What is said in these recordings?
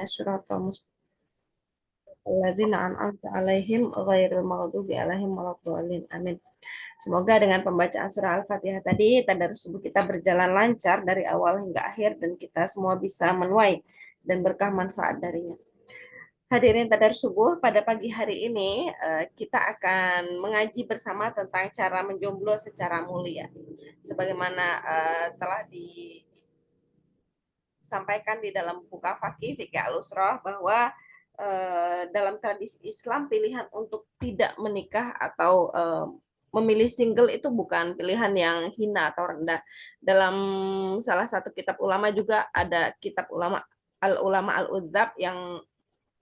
Siratal mustaqim an'amta 'alaihim ghairil maghdubi 'alaihim waladdallin. Amin. Semoga dengan pembacaan surah Al-Fatihah tadi tadarus subuh kita berjalan lancar dari awal hingga akhir dan kita semua bisa menuai dan berkah manfaat darinya. Hadirin tadarus subuh, pada pagi hari ini kita akan mengaji bersama tentang cara menjomblo secara mulia. Sebagaimana telah disampaikan di dalam buku Fakih Fikih Al-Usrah bahwa dalam tradisi Islam pilihan untuk tidak menikah atau memilih single itu bukan pilihan yang hina atau rendah. Dalam salah satu kitab ulama juga ada kitab ulama Al-Uzzab yang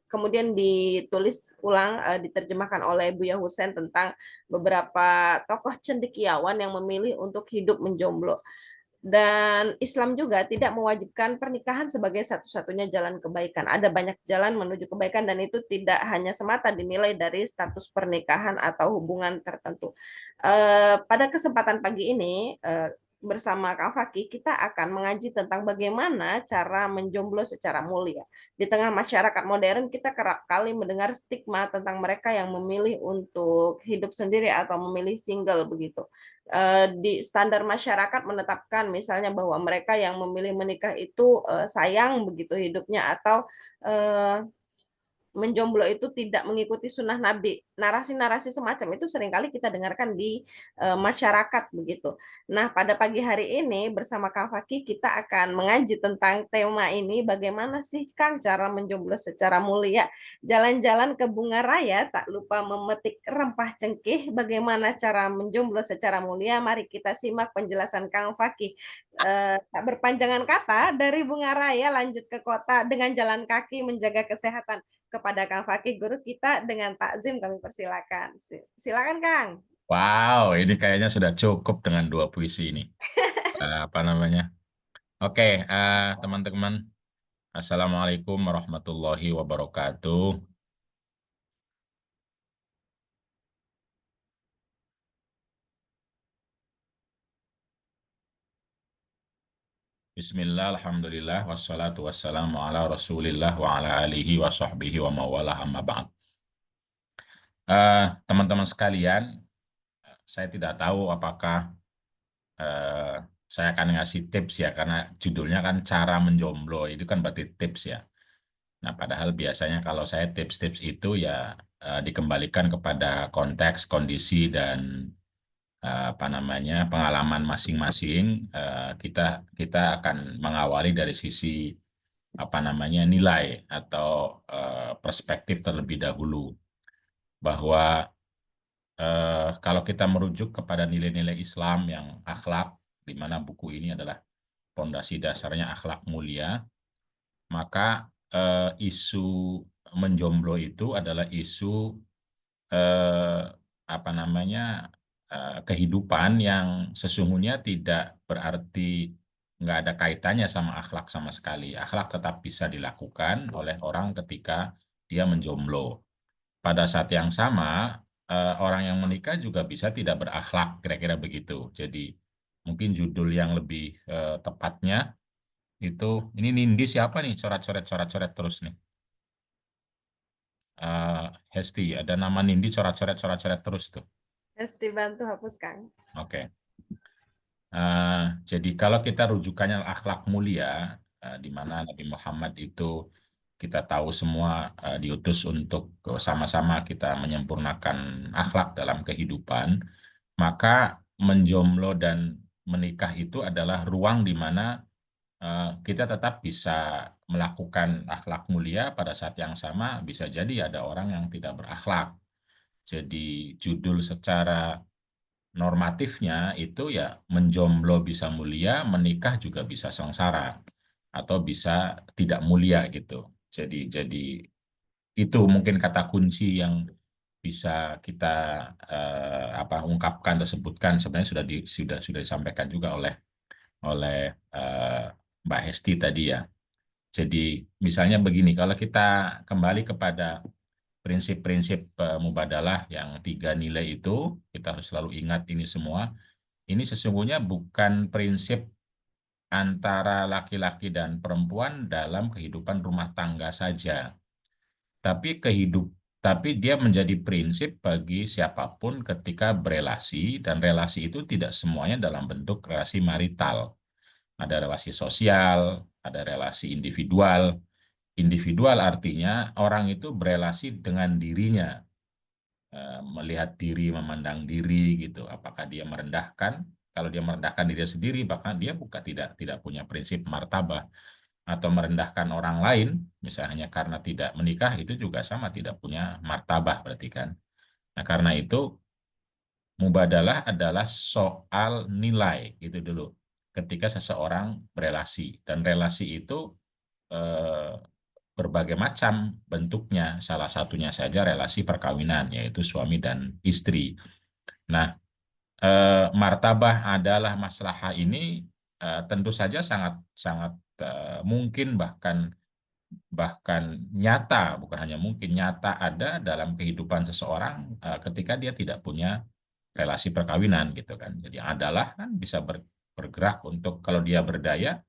kemudian ditulis ulang, diterjemahkan oleh Buya Husain tentang beberapa tokoh cendekiawan yang memilih untuk hidup menjomblo. Dan Islam juga tidak mewajibkan pernikahan sebagai satu-satunya jalan kebaikan. Ada banyak jalan menuju kebaikan dan itu tidak hanya semata dinilai dari status pernikahan atau hubungan tertentu. Pada kesempatan pagi ini bersama Kak Faki kita akan mengaji tentang bagaimana cara menjomblo secara mulia. Di tengah masyarakat modern kita kerap kali mendengar stigma tentang mereka yang memilih untuk hidup sendiri atau memilih single begitu. Di standar masyarakat menetapkan misalnya bahwa mereka yang memilih menikah itu sayang begitu hidupnya atau eh, menjomblo itu tidak mengikuti sunnah Nabi. Narasi-narasi semacam itu seringkali kita dengarkan di masyarakat begitu. Nah, pada pagi hari ini bersama Kang Fakih kita akan mengaji tentang tema ini, bagaimana sih Kang cara menjomblo secara mulia. Jalan-jalan ke Bunga Raya, tak lupa memetik rempah cengkeh, bagaimana cara menjomblo secara mulia. Mari kita simak penjelasan Kang Fakih. Tak berpanjangan kata, dari Bunga Raya lanjut ke kota dengan jalan kaki menjaga kesehatan. Kepada Kang Fakih, guru kita, dengan takzim kami persilakan. Silakan Kang. Wow, ini kayaknya sudah cukup dengan dua puisi ini. Apa namanya? Oke, teman-teman. Assalamualaikum warahmatullahi wabarakatuh. Bismillah, alhamdulillah, wassalatu wassalamu ala rasulillah wa ala alihi wa sahbihi wa mawalah amma ba'd. Teman-teman sekalian, saya tidak tahu apakah eh, saya akan ngasih tips ya, karena judulnya kan cara menjomblo, itu kan berarti tips ya. Nah, padahal biasanya kalau saya tips-tips itu ya dikembalikan kepada konteks, kondisi, dan apa namanya pengalaman masing-masing. Kita kita akan mengawali dari sisi apa namanya nilai atau perspektif terlebih dahulu, bahwa kalau kita merujuk kepada nilai-nilai Islam yang akhlak, di mana buku ini adalah fondasi dasarnya akhlak mulia, maka isu menjomblo itu adalah isu eh, apa namanya kehidupan yang sesungguhnya tidak berarti nggak ada kaitannya sama akhlak sama sekali. Akhlak tetap bisa dilakukan oleh orang ketika dia menjomblo. Pada saat yang sama, orang yang menikah juga bisa tidak berakhlak, kira-kira begitu. Jadi mungkin judul yang lebih tepatnya itu, ini Nindi siapa nih? Coret-coret, coret-coret terus nih. Hesti, ada nama Nindi coret-coret, coret-coret terus tuh. Pasti bantu hapus Kang. Oke. Eh, jadi kalau kita rujukannya akhlak mulia, di mana Nabi Muhammad itu kita tahu semua diutus untuk sama-sama kita menyempurnakan akhlak dalam kehidupan, maka menjomblo dan menikah itu adalah ruang di mana kita tetap bisa melakukan akhlak mulia. Pada saat yang sama bisa jadi ada orang yang tidak berakhlak. Jadi judul secara normatifnya itu ya menjomblo bisa mulia, menikah juga bisa sengsara atau bisa tidak mulia gitu. Jadi itu mungkin kata kunci yang bisa kita apa ungkapkan atau sebutkan, sebenarnya sudah disampaikan juga oleh oleh eh, Mbak Hesti tadi ya. Jadi misalnya begini, kalau kita kembali kepada prinsip-prinsip mubadalah yang tiga nilai itu, kita harus selalu ingat ini semua. Ini sesungguhnya bukan prinsip antara laki-laki dan perempuan dalam kehidupan rumah tangga saja. Tapi tapi dia menjadi prinsip bagi siapapun ketika berelasi, dan relasi itu tidak semuanya dalam bentuk relasi marital. Ada relasi sosial, ada relasi individual. Individual artinya orang itu berelasi dengan dirinya, melihat diri, memandang diri gitu. Apakah dia merendahkan? Kalau dia merendahkan diri sendiri, bahkan dia bukan tidak punya prinsip martabah, atau merendahkan orang lain, misalnya karena tidak menikah, itu juga sama tidak punya martabah berarti kan. Nah, karena itu mubadalah adalah soal nilai itu dulu. Ketika seseorang berelasi, dan relasi itu eh, berbagai macam bentuknya. Salah satunya saja relasi perkawinan, yaitu suami dan istri. Nah, martabah adalah maslahah ini tentu saja sangat sangat mungkin, bahkan bahkan nyata, bukan hanya mungkin, nyata ada dalam kehidupan seseorang ketika dia tidak punya relasi perkawinan gitu kan. Jadi adalah kan bisa bergerak untuk, kalau dia berdaya,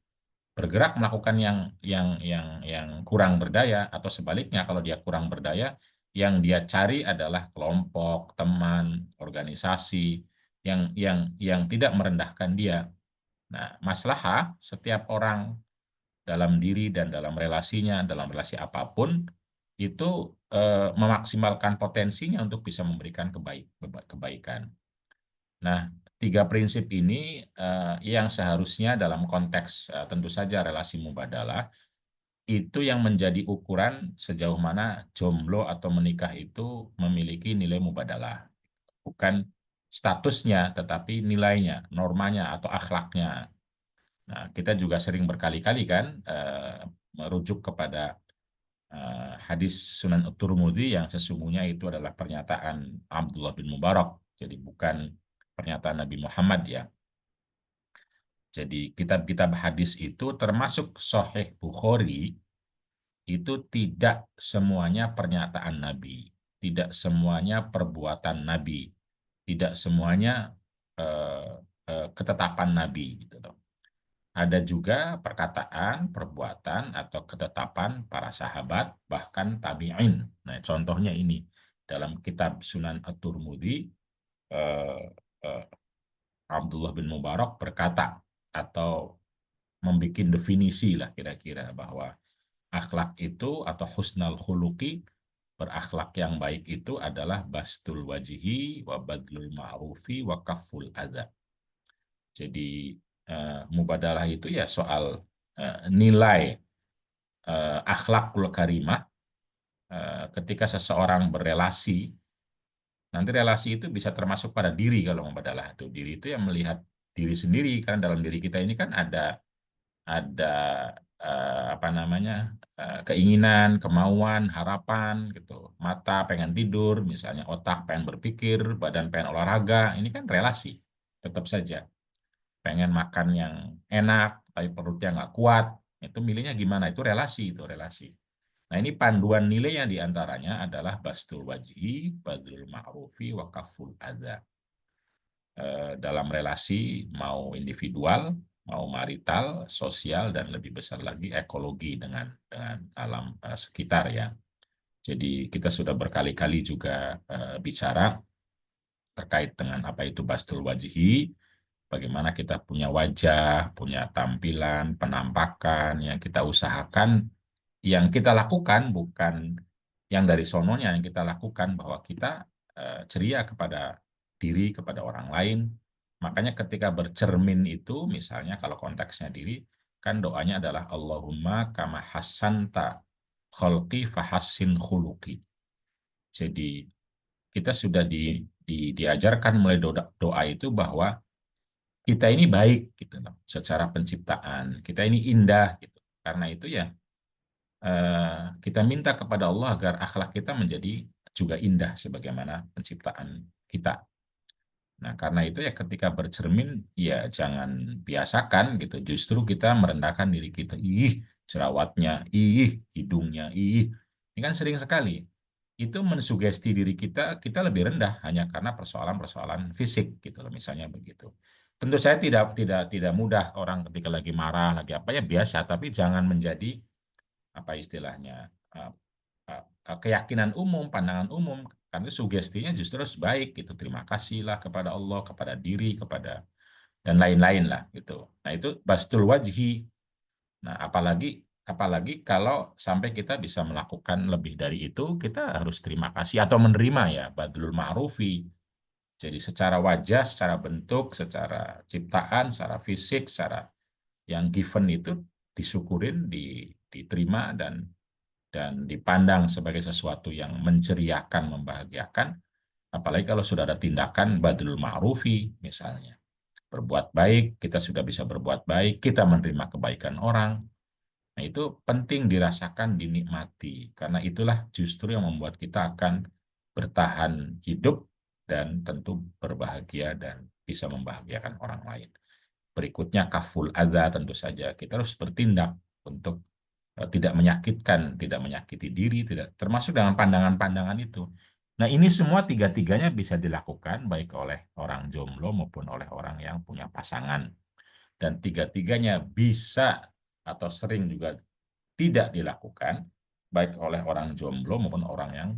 bergerak melakukan yang kurang berdaya, atau sebaliknya kalau dia kurang berdaya, yang dia cari adalah kelompok, teman, organisasi yang tidak merendahkan dia. Nah, maslahah setiap orang dalam diri dan dalam relasinya, dalam relasi apapun, itu memaksimalkan potensinya untuk bisa memberikan kebaikan. Nah, tiga prinsip ini yang seharusnya dalam konteks tentu saja relasi mubadalah, itu yang menjadi ukuran sejauh mana jomblo atau menikah itu memiliki nilai mubadalah. Bukan statusnya, tetapi nilainya, normanya, atau akhlaknya. Nah, kita juga sering berkali-kali kan merujuk kepada hadis Sunan At-Tirmidzi yang sesungguhnya itu adalah pernyataan Abdullah bin Mubarak. Jadi bukan pernyataan Nabi Muhammad ya. Jadi kitab-kitab hadis itu termasuk Sahih Bukhari, itu tidak semuanya pernyataan Nabi, tidak semuanya perbuatan Nabi, tidak semuanya eh, ketetapan Nabi gitu loh. Ada juga perkataan, perbuatan, atau ketetapan para sahabat, bahkan tabi'in. Nah, contohnya ini dalam kitab Sunan At-Tirmidzi, eh, eh, Abdullah bin Mubarak berkata, atau membuat definisi lah kira-kira, bahwa akhlak itu, atau husnal khuluqi, berakhlak yang baik itu adalah bastul wajihi wa badlul ma'rufi wa kaful adha. Jadi mubadalah itu ya soal nilai akhlakul karimah ketika seseorang berelasi. Nanti relasi itu bisa termasuk pada diri, kalau mubadalah itu diri itu yang melihat diri sendiri, karena dalam diri kita ini kan ada apa namanya, keinginan, kemauan, harapan gitu. Mata pengen tidur, misalnya otak pengen berpikir, badan pengen olahraga. Ini kan relasi, tetap saja. Pengen makan yang enak, tapi perutnya nggak kuat. Itu milihnya gimana? Itu relasi, itu relasi. Nah, ini panduan nilainya diantaranya adalah bastul wajhi, badlul ma'rufi, wa kaful adha. Dalam relasi, mau individual, mau marital, sosial, dan lebih besar lagi ekologi dengan alam sekitar ya. Jadi kita sudah berkali-kali juga bicara terkait dengan apa itu bastul wajhi, bagaimana kita punya wajah, punya tampilan, penampakan yang kita usahakan, yang kita lakukan bukan yang dari sononya, yang kita lakukan bahwa kita ceria kepada diri, kepada orang lain. Makanya ketika bercermin itu, misalnya kalau konteksnya diri, kan doanya adalah Allahumma kama hassanta kholqi fahassin khuluqi. Jadi kita sudah diajarkan mulai doa itu bahwa kita ini baik gitu loh, secara penciptaan. Kita ini indah gitu. Karena itu ya kita minta kepada Allah agar akhlak kita menjadi juga indah sebagaimana penciptaan kita. Nah, karena itu ya ketika bercermin, ya jangan biasakan gitu. Justru kita merendahkan diri kita. Ih, jerawatnya, ih, hidungnya, ih. Ini kan sering sekali. Itu mensugesti diri kita, kita lebih rendah hanya karena persoalan-persoalan fisik gitu loh, misalnya begitu. tentu saya tidak mudah orang ketika lagi marah, lagi apa ya biasa, tapi jangan menjadi apa istilahnya eh, keyakinan umum, pandangan umum, karena sugestinya justru baik gitu. Terima kasihlah kepada Allah, kepada diri, kepada dan lain-lain lah gitu. Nah itu bastul wajhi. Nah apalagi apalagi kalau sampai kita bisa melakukan lebih dari itu, kita harus terima kasih atau menerima ya, badlul ma'rufi. Jadi secara wajah, secara bentuk, secara ciptaan, secara fisik, secara yang given itu disyukurin, diterima dan dipandang sebagai sesuatu yang menceriakan, membahagiakan. Apalagi kalau sudah ada tindakan badrul ma'rufi misalnya. Berbuat baik, kita sudah bisa berbuat baik, kita menerima kebaikan orang. Nah, itu penting dirasakan, dinikmati. Karena itulah justru yang membuat kita akan bertahan hidup dan tentu berbahagia dan bisa membahagiakan orang lain. Berikutnya kaful adza, tentu saja kita harus bertindak untuk tidak menyakitkan, tidak menyakiti diri, tidak termasuk dengan pandangan-pandangan itu. Nah, ini semua tiga-tiganya bisa dilakukan baik oleh orang jomblo maupun oleh orang yang punya pasangan. Dan tiga-tiganya bisa atau sering juga tidak dilakukan baik oleh orang jomblo maupun orang yang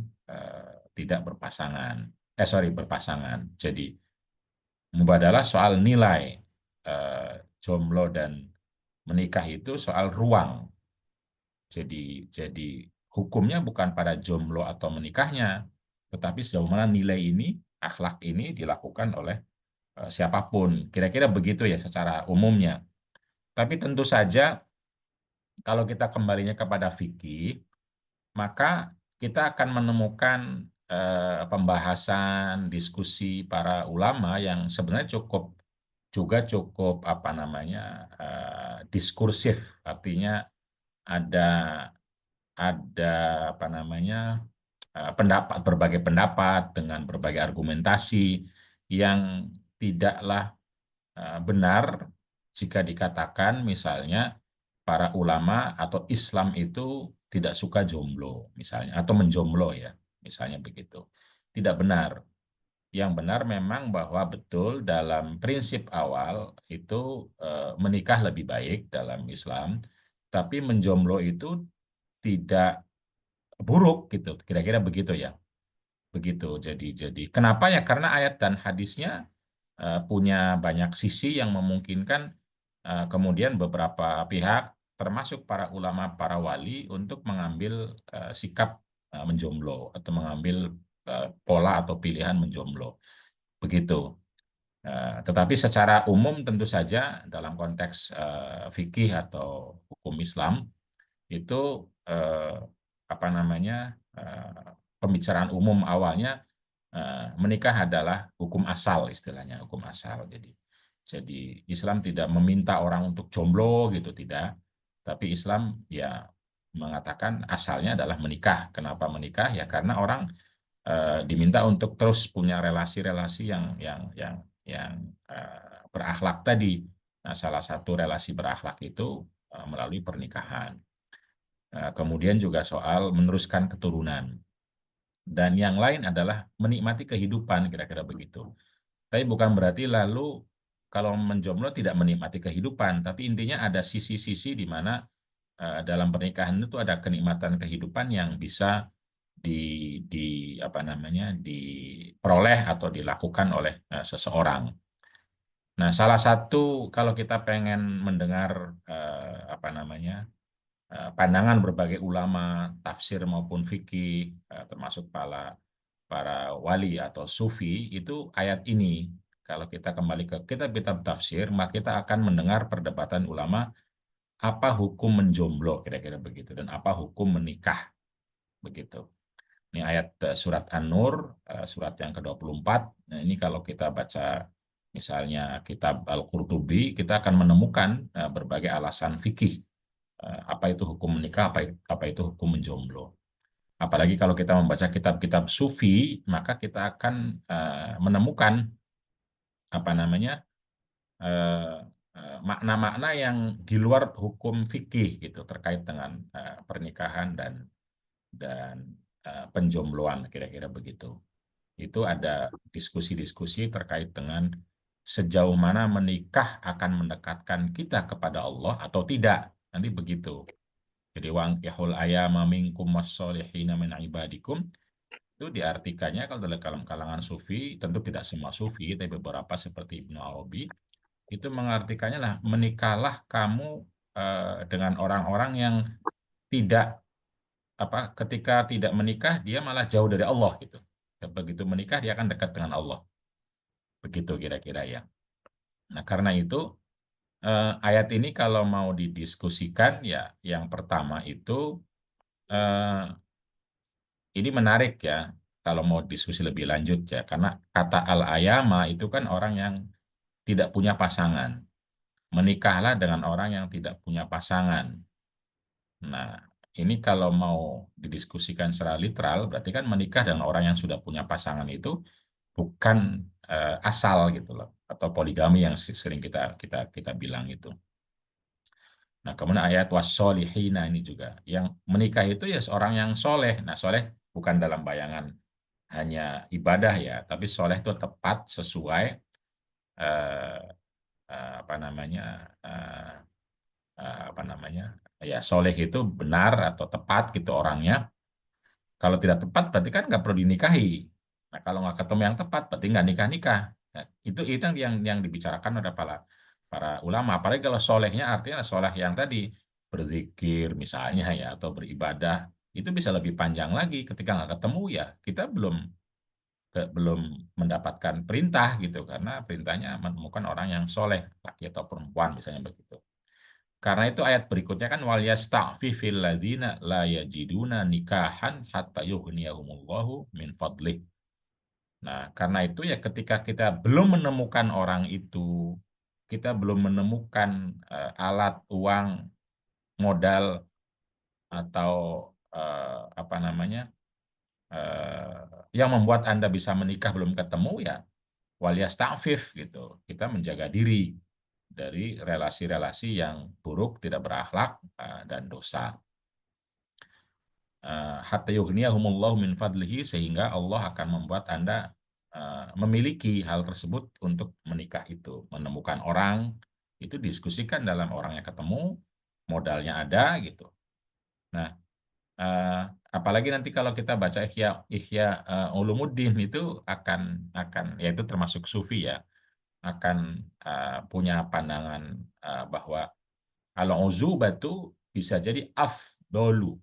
tidak berpasangan. Sorry, berpasangan. Jadi, mubadalah soal nilai jomblo dan menikah itu soal ruang. Jadi hukumnya bukan pada jomblo atau menikahnya, tetapi sejauh mana nilai ini, akhlak ini dilakukan oleh siapapun. Kira-kira begitu ya secara umumnya. Tapi tentu saja kalau kita kembalinya kepada fikih, maka kita akan menemukan pembahasan, diskusi para ulama yang sebenarnya cukup apa namanya diskursif, artinya ada ada apa namanya berbagai pendapat dengan berbagai argumentasi yang tidaklah benar jika dikatakan misalnya para ulama atau Islam itu tidak suka jomblo misalnya atau menjomblo ya misalnya begitu. Tidak benar. Yang benar memang bahwa betul dalam prinsip awal itu menikah lebih baik dalam Islam, tapi menjomblo itu tidak buruk gitu. Kira-kira begitu ya. Begitu. Jadi kenapa ya? Karena ayat dan hadisnya punya banyak sisi yang memungkinkan kemudian beberapa pihak termasuk para ulama, para wali untuk mengambil sikap menjomblo atau mengambil pola atau pilihan menjomblo. Begitu. Tetapi secara umum tentu saja dalam konteks fikih atau hukum Islam itu eh, apa namanya pembicaraan umum awalnya menikah adalah hukum asal istilahnya hukum asal. Jadi Islam tidak meminta orang untuk jomblo gitu tidak, tapi Islam ya mengatakan asalnya adalah menikah. Kenapa menikah? Ya karena orang diminta untuk terus punya relasi-relasi yang berakhlak tadi. Nah, salah satu relasi berakhlak itu melalui pernikahan. Kemudian juga soal meneruskan keturunan. Dan yang lain adalah menikmati kehidupan, kira-kira begitu. Tapi bukan berarti lalu kalau menjomblo tidak menikmati kehidupan, tapi intinya ada sisi-sisi di mana dalam pernikahan itu ada kenikmatan kehidupan yang bisa di, di apa namanya diperoleh atau dilakukan oleh seseorang. Nah, salah satu kalau kita pengen mendengar apa namanya pandangan berbagai ulama, tafsir maupun fikih, termasuk para wali atau sufi, itu ayat ini. Kalau kita kembali ke kitab-kitab tafsir, maka kita akan mendengar perdebatan ulama apa hukum menjomblo, kira-kira begitu, dan apa hukum menikah, begitu. Ini ayat surat An-Nur, surat yang ke-24. Nah, ini kalau kita baca misalnya kitab Al-Qurtubi, kita akan menemukan berbagai alasan fikih apa itu hukum menikah, apa itu hukum menjomblo. Apalagi kalau kita membaca kitab-kitab sufi, maka kita akan menemukan apa namanya makna-makna yang di luar hukum fikih gitu terkait dengan pernikahan dan penjombloan kira-kira begitu. Itu ada diskusi-diskusi terkait dengan sejauh mana menikah akan mendekatkan kita kepada Allah atau tidak. Nanti begitu. Jadi wankihul ayama minkum wassolihina min ibadikum itu diartikannya kalau dalam kalangan sufi, tentu tidak semua sufi, tapi beberapa seperti Ibnu Arabi itu mengartikannya lah menikahlah kamu dengan orang-orang yang tidak ketika tidak menikah dia malah jauh dari Allah gitu. Begitu menikah dia akan dekat dengan Allah. Begitu kira-kira ya. Nah, karena itu ayat ini kalau mau didiskusikan ya yang pertama itu eh, ini menarik ya kalau mau diskusi lebih lanjut ya karena kata al-ayama itu kan orang yang tidak punya pasangan. Menikahlah dengan orang yang tidak punya pasangan. Nah, ini kalau mau didiskusikan secara literal, berarti kan menikah dengan orang yang sudah punya pasangan itu bukan asal gitu loh, atau poligami yang sering kita kita kita bilang itu. Nah, kemudian ayat wassolihina ini juga, yang menikah itu ya seorang yang soleh. Nah, soleh bukan dalam bayangan hanya ibadah ya, tapi soleh itu tepat sesuai eh, apa namanya eh, apa namanya ya soleh itu benar atau tepat gitu orangnya. Kalau tidak tepat berarti kan nggak perlu dinikahi. Nah kalau nggak ketemu yang tepat berarti nggak nikah-nikah. Nah, itu yang dibicarakan oleh para para ulama. Apalagi kalau solehnya artinya soleh yang tadi berzikir misalnya ya atau beribadah itu bisa lebih panjang lagi. Ketika nggak ketemu ya kita belum mendapatkan perintah gitu karena perintahnya menemukan orang yang soleh laki atau perempuan misalnya begitu. Karena itu ayat berikutnya kan wal yasta'fifil ladzina la yajiduna nikahan hatta yughniyahumullahu min fadlih. Nah, karena itu ya ketika kita belum menemukan orang itu, kita belum menemukan alat uang, modal atau apa namanya yang membuat Anda bisa menikah belum ketemu ya wal yasta'fif gitu. Kita menjaga diri dari relasi-relasi yang buruk, tidak berakhlak dan dosa. Hatta yughniyahumullahu min fadlihi sehingga Allah akan membuat Anda memiliki hal tersebut untuk menikah itu. Menemukan orang itu diskusikan dalam orangnya ketemu, modalnya ada gitu. Nah, eh, apalagi nanti kalau kita baca Ihya Ihya Ulumuddin itu akan yaitu termasuk sufi ya, akan punya pandangan bahwa al-uzubatu bisa jadi afdolu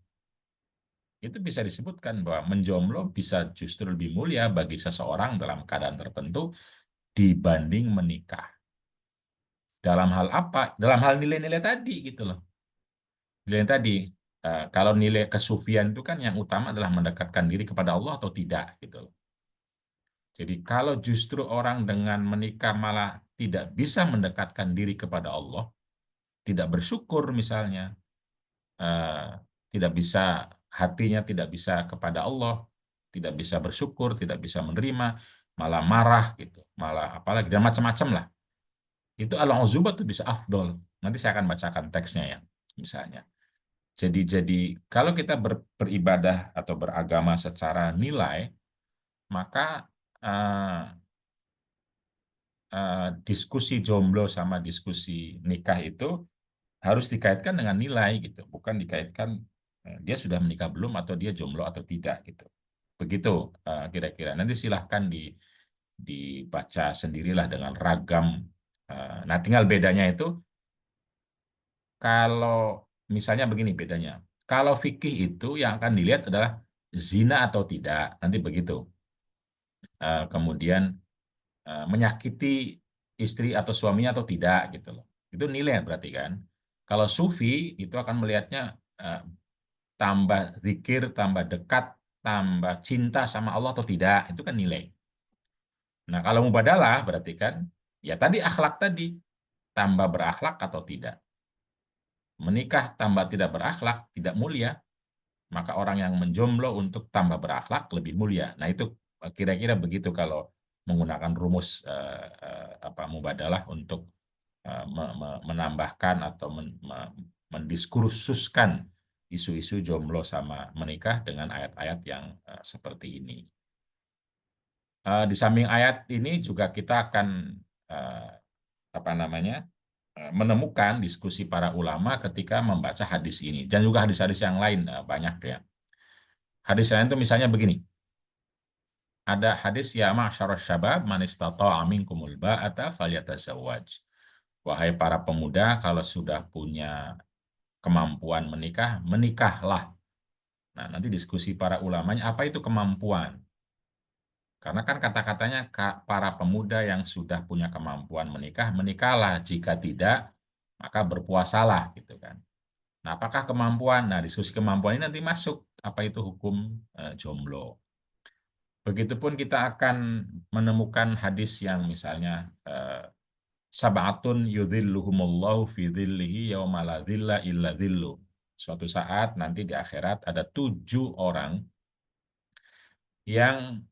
itu bisa disebutkan bahwa menjomblo bisa justru lebih mulia bagi seseorang dalam keadaan tertentu dibanding menikah. Dalam hal apa? Dalam hal nilai-nilai tadi gitu loh. Nilai tadi, kalau nilai kesufian itu kan yang utama adalah mendekatkan diri kepada Allah atau tidak gitu loh. Jadi kalau justru orang dengan menikah malah tidak bisa mendekatkan diri kepada Allah, tidak bersyukur misalnya, eh, tidak bisa hatinya tidak bisa kepada Allah, tidak bisa bersyukur, tidak bisa menerima, malah marah gitu, malah apalagi dan macam-macam lah. Itu al-uzubah tuh bisa afdol. Nanti saya akan bacakan teksnya ya, misalnya. Jadi kalau kita beribadah atau beragama secara nilai, maka eh, diskusi jomblo sama diskusi nikah itu harus dikaitkan dengan nilai gitu, bukan dikaitkan dia sudah menikah belum atau dia jomblo atau tidak gitu. Begitu kira-kira. Nanti silahkan dibaca sendirilah dengan ragam. Nah, tinggal bedanya itu kalau misalnya begini bedanya. Kalau fikih itu yang akan dilihat adalah zina atau tidak. Nanti begitu. Kemudian menyakiti istri atau suaminya atau tidak gitu loh. Itu nilai berarti kan. Kalau sufi itu akan melihatnya eh, tambah zikir, tambah dekat, tambah cinta sama Allah atau tidak, itu kan nilai. Nah, kalau mubadalah berarti kan ya tadi akhlak tadi tambah berakhlak atau tidak. Menikah tambah tidak berakhlak, tidak mulia, maka orang yang menjomblo untuk tambah berakhlak lebih mulia. Nah, itu kira-kira begitu kalau menggunakan rumus apa mubadalah untuk menambahkan atau mendiskursuskan isu-isu jomblo sama menikah dengan ayat-ayat yang seperti ini. Di samping ayat ini juga kita akan eh, apa namanya menemukan diskusi para ulama ketika membaca hadis ini dan juga hadis-hadis yang lain banyak ya. Hadis lain itu misalnya begini. Ada hadis ya ma'syarasy syabab man istata'a minkumul ba'ata falyatazawwaj. Wahai para pemuda, kalau sudah punya kemampuan menikah, menikahlah. Nah, nanti diskusi para ulamanya apa itu kemampuan? Karena kan kata-katanya para pemuda yang sudah punya kemampuan menikah, menikahlah. Jika tidak, maka berpuasalah gitu kan. Nah, apakah kemampuan? Nah, diskusi kemampuan ini nanti masuk apa itu hukum jomblo. Begitupun kita akan menemukan hadis yang misalnya sab'atun yudhilluhumullahu fi dhillihi yauma la dhilla illa dhillu. Suatu saat nanti di akhirat ada 7 orang yang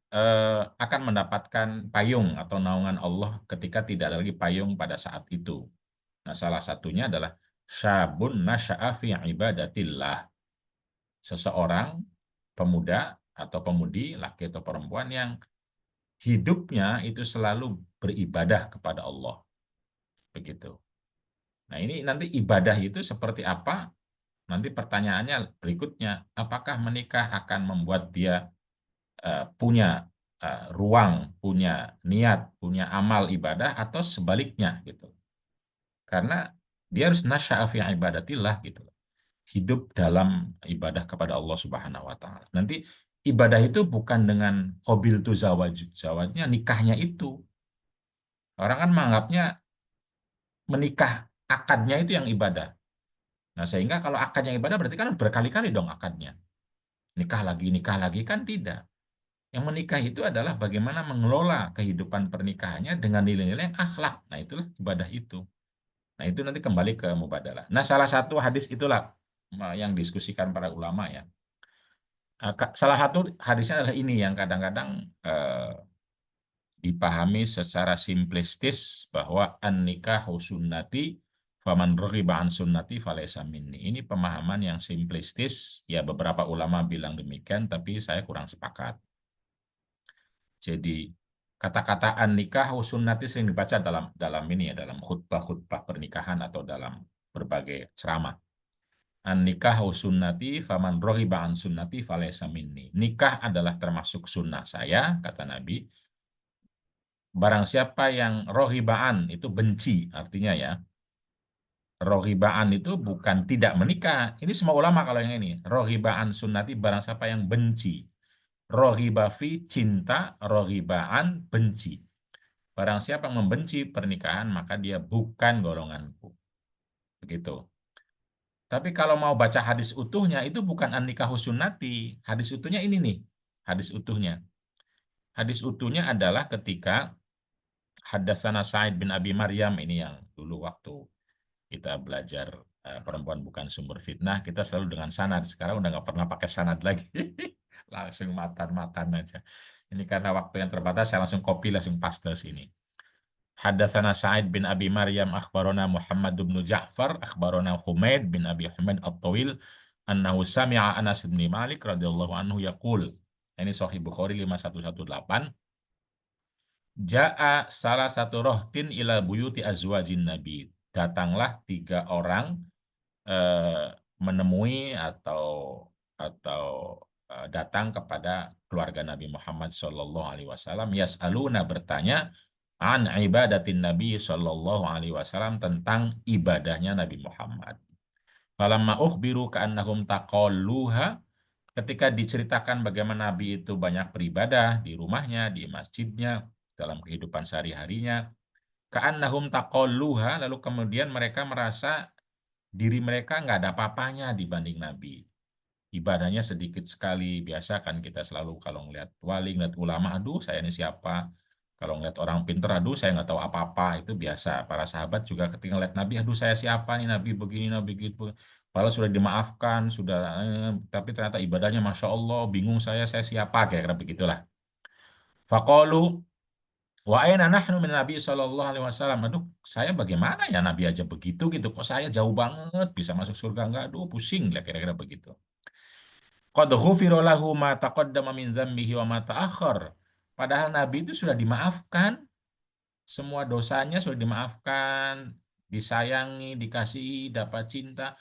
akan mendapatkan payung atau naungan Allah ketika tidak ada lagi payung pada saat itu. Nah, salah satunya adalah syabun nasya'a fi ibadatillah. Seseorang pemuda atau pemudi, laki atau perempuan yang hidupnya itu selalu beribadah kepada Allah. Begitu. Nah, ini nanti ibadah itu seperti apa? Nanti pertanyaannya berikutnya, apakah menikah akan membuat dia punya ruang, punya niat, punya amal ibadah atau sebaliknya gitu. Karena dia harus nasya'a fi ibadatillah gitu. Hidup dalam ibadah kepada Allah Subhanahu wa taala. Nanti ibadah itu bukan dengan qabil tu zawaj, zawajnya nikahnya itu. Orang kan menganggapnya menikah akadnya itu yang ibadah. Nah, sehingga kalau akadnya ibadah berarti kan berkali-kali dong akadnya. Nikah lagi kan tidak. Yang menikah itu adalah bagaimana mengelola kehidupan pernikahannya dengan nilai-nilai yang akhlak. Nah, itulah ibadah itu. Nah, itu nanti kembali ke mubadalah. Nah, salah satu hadis itulah yang diskusikan para ulama ya. Salah satu hadisnya adalah ini yang kadang-kadang dipahami secara simplistis bahwa an-nikahu sunnati faman raghiba an sunnati falaysa minni. Ini pemahaman yang simplistis, ya beberapa ulama bilang demikian, tapi saya kurang sepakat. Jadi kata-kata an-nikah sunnati sering dibaca dalam dalam ini ya, dalam khutbah-khutbah pernikahan atau dalam berbagai ceramah. An-nikah sunnati faman raghiba an sunnati falaysa minni. Nikah adalah termasuk sunnah saya, kata Nabi. Barang siapa yang rohibaan itu benci, artinya ya, rohibaan itu bukan tidak menikah. Ini semua ulama kalau yang ini. Rohibaan sunnati barang siapa yang benci. Rohibafi cinta, rohibaan benci. Barang siapa yang membenci pernikahan, maka dia bukan golonganku. Begitu. Tapi kalau mau baca hadis utuhnya, itu bukan an-nikahu sunnati. Hadis utuhnya ini nih. Hadis utuhnya. Hadis utuhnya adalah ketika Haddatsana Sa'id bin Abi Maryam ini yang dulu waktu kita belajar perempuan bukan sumber fitnah, kita selalu dengan sanad. Sekarang udah nggak pernah pakai sanad lagi. Langsung matan-matan aja. Ini karena waktu yang terbatas, saya langsung copy, langsung paste sini. Haddatsana Sa'id bin Abi Maryam akhbarona Muhammad bin Ja'far akhbarona Humaid bin Abi Humaid At-Tawil annahu sami'a Anas bin Malik radhiyallahu anhu yaqul. Ini Sahih Bukhari 5118. Ja'a salah satu rohtin ila buyuti azwajin Nabi. Datanglah 3 orang eh, menemui atau datang kepada keluarga Nabi Muhammad Shallallahu Alaihi Wasallam. Yas'aluna bertanya an ibadatin Nabi Shallallahu Alaihi Wasallam tentang ibadahnya Nabi Muhammad. Falamma ukhbiru ka'annahum taqalluha, ketika diceritakan bagaimana Nabi itu banyak beribadah di rumahnya, di masjidnya, dalam kehidupan sehari-harinya, ka'annahum taqalluha, lalu kemudian mereka merasa diri mereka nggak ada apa-apanya dibanding Nabi. Ibadahnya sedikit sekali. Biasa kan kita selalu kalau ngeliat wali, ngeliat ulama, aduh saya ini siapa. Kalau ngeliat orang pinter, aduh saya nggak tahu apa-apa. Itu biasa. Para sahabat juga ketika ngeliat Nabi, aduh saya siapa nih, Nabi begini, Nabi begitu. Padahal sudah dimaafkan, sudah, tapi ternyata ibadahnya Masya Allah, bingung saya siapa, kira-kira begitulah. Faqalu wa aina nahnu min Nabi sallallahu alaihi wasallam. Aduh, saya bagaimana ya Nabi aja begitu gitu. Kok saya jauh banget bisa masuk surga enggak? Aduh, pusing lah kira-kira begitu. Qad ghufira lahu ma taqaddama min dzambihi wa ma ta'akhkhar. Padahal Nabi itu sudah dimaafkan semua dosanya sudah dimaafkan, disayangi, dikasihi, dapat cinta.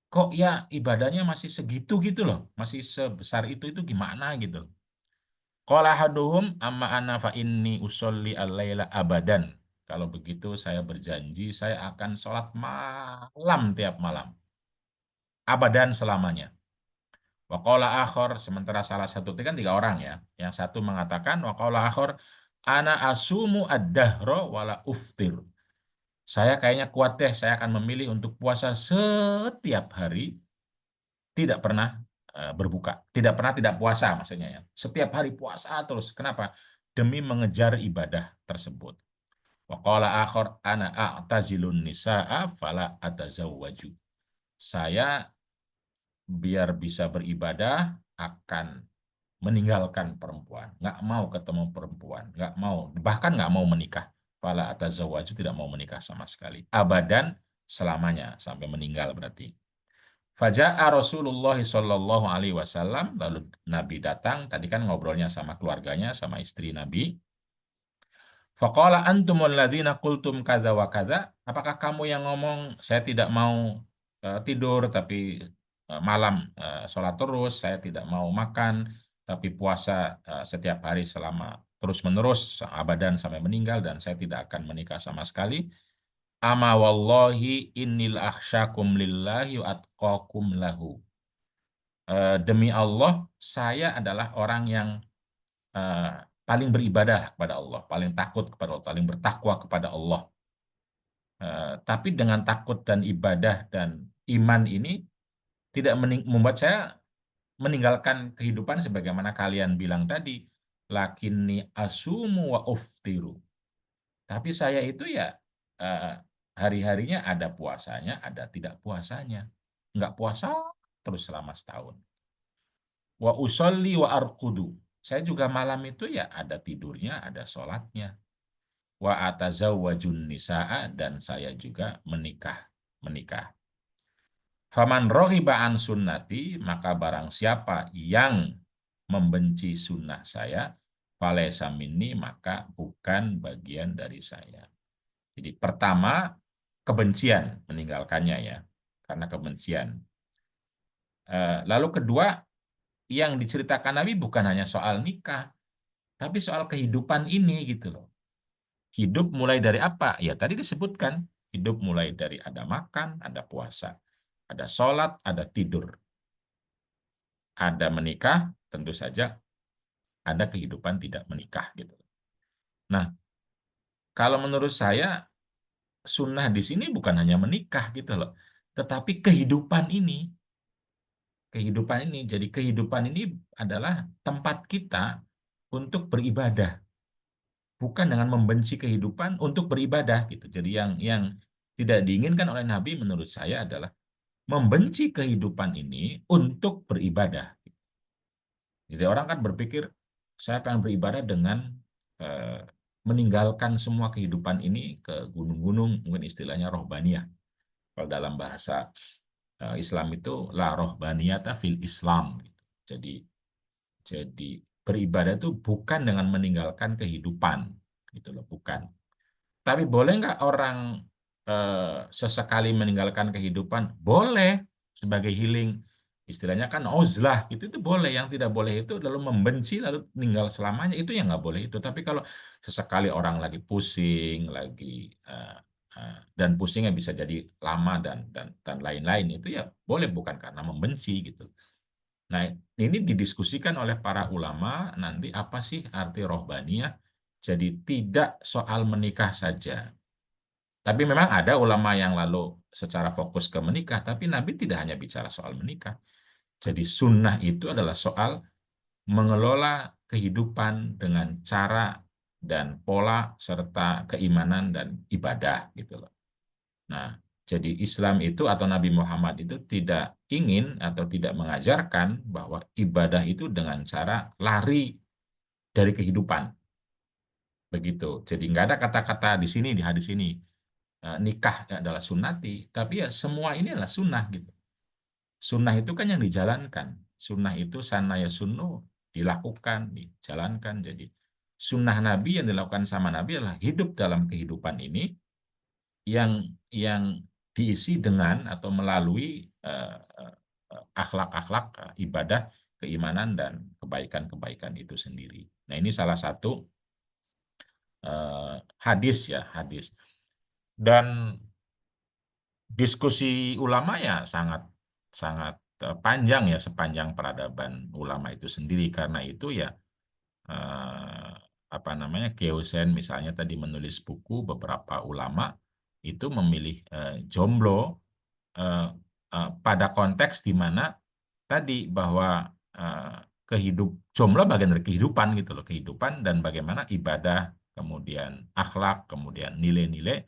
Kok ya ibadahnya masih segitu gitu loh, masih sebesar itu gimana gitu. Qala ahaduhum amma ana fa inni usolli al-laila abadan. Kalau begitu saya berjanji saya akan sholat malam tiap malam. Abadan selamanya. Wa qala akhor, sementara salah satu itu kan tiga orang ya. Yang satu mengatakan wa qala akhor ana asumu ad-dahra wala uftir. Saya kayaknya kuat deh, saya akan memilih untuk puasa setiap hari, tidak pernah berbuka. Tidak pernah tidak puasa maksudnya ya. Setiap hari puasa terus. Kenapa? Demi mengejar ibadah tersebut. Wa qala akhor ana a'tazilun nisa'a fala atazawwaju. Saya biar bisa beribadah akan meninggalkan perempuan, nggak mau ketemu perempuan, nggak mau, bahkan nggak mau menikah. Fala atazawwaju, tidak mau menikah sama sekali. Abadan, selamanya sampai meninggal berarti. Faja'a Rasulullah Shallallahu Alaihi Wasallam, lalu Nabi datang. Tadi kan ngobrolnya sama keluarganya, sama istri Nabi. Faqala antumul ladzina qultum kadza wa kadza. Apakah kamu yang ngomong saya tidak mau tidur tapi malam sholat terus, saya tidak mau makan tapi puasa setiap hari selama terus-menerus abadan sampai meninggal dan saya tidak akan menikah sama sekali. Ama wallahi innil akhsyakum lillahi wa atqakum lahu. Demi Allah, saya adalah orang yang eh, paling beribadah kepada Allah, paling takut kepada Allah, paling bertakwa kepada Allah. Tapi dengan takut dan ibadah dan iman ini tidak membuat saya meninggalkan kehidupan sebagaimana kalian bilang tadi. Lakinni asumu wa uftiru. Tapi saya itu ya eh, hari-harinya ada puasanya, ada tidak puasanya. Nggak puasa terus selama setahun. Wa usolli wa arkudu. Saya juga malam itu ya ada tidurnya, ada sholatnya. Wa atazawwajun nisa'a, dan saya juga menikah. Menikah. Faman rohiba an sunnati, maka barang siapa yang membenci sunnah saya, falaysa minni, maka bukan bagian dari saya. Jadi pertama, kebencian, meninggalkannya ya, karena kebencian. Lalu kedua, yang diceritakan Nabi bukan hanya soal nikah, tapi soal kehidupan ini gitu loh. Hidup mulai dari apa? Ya tadi disebutkan, hidup mulai dari ada makan, ada puasa, ada sholat, ada tidur, ada menikah, tentu saja ada kehidupan tidak menikah gitu. Nah, kalau menurut saya sunnah di sini bukan hanya menikah gitu loh, tetapi kehidupan ini, kehidupan ini. Jadi kehidupan ini adalah tempat kita untuk beribadah, bukan dengan membenci kehidupan untuk beribadah gitu. Jadi yang tidak diinginkan oleh Nabi menurut saya adalah membenci kehidupan ini untuk beribadah. Jadi orang kan berpikir saya akan beribadah dengan eh, meninggalkan semua kehidupan ini ke gunung-gunung, mungkin istilahnya rohbaniyah. Kalau dalam bahasa Islam itu la rohbaniyata fil Islam gitu. Jadi beribadah itu bukan dengan meninggalkan kehidupan gitu loh, bukan. Tapi boleh nggak orang sesekali meninggalkan kehidupan? Boleh, sebagai healing. Istilahnya kan uzlah, gitu itu boleh. Yang tidak boleh itu lalu membenci lalu tinggal selamanya, itu yang nggak boleh itu. Tapi kalau sesekali orang lagi pusing, lagi dan pusingnya bisa jadi lama dan lain-lain, itu ya boleh, bukan karena membenci gitu. Nah, ini didiskusikan oleh para ulama nanti apa sih arti rohbaniyah. Jadi tidak soal menikah saja. Tapi memang ada ulama yang lalu secara fokus ke menikah, tapi Nabi tidak hanya bicara soal menikah. Jadi sunnah itu adalah soal mengelola kehidupan dengan cara dan pola serta keimanan dan ibadah gitu loh. Nah, jadi Islam itu atau Nabi Muhammad itu tidak ingin atau tidak mengajarkan bahwa ibadah itu dengan cara lari dari kehidupan. Begitu. Jadi nggak ada kata-kata di sini, di hadis ini nikah adalah sunnati, tapi ya semua ini adalah sunnah gitu. Sunnah itu kan yang dijalankan. Sunnah itu sana ya sunnu, dilakukan, dijalankan. Jadi sunnah Nabi yang dilakukan sama Nabi adalah hidup dalam kehidupan ini yang diisi dengan atau melalui akhlak-akhlak, ibadah, keimanan dan kebaikan-kebaikan itu sendiri. Nah, ini salah satu hadis ya, hadis. Dan diskusi ulama ya sangat sangat panjang ya sepanjang peradaban ulama itu sendiri. Karena itu ya eh, apa namanya, Keusen misalnya tadi menulis buku, beberapa ulama itu memilih jomblo eh, pada konteks di mana tadi bahwa eh, jomblo bagian dari kehidupan gitu loh, kehidupan dan bagaimana ibadah, kemudian akhlak, kemudian nilai-nilai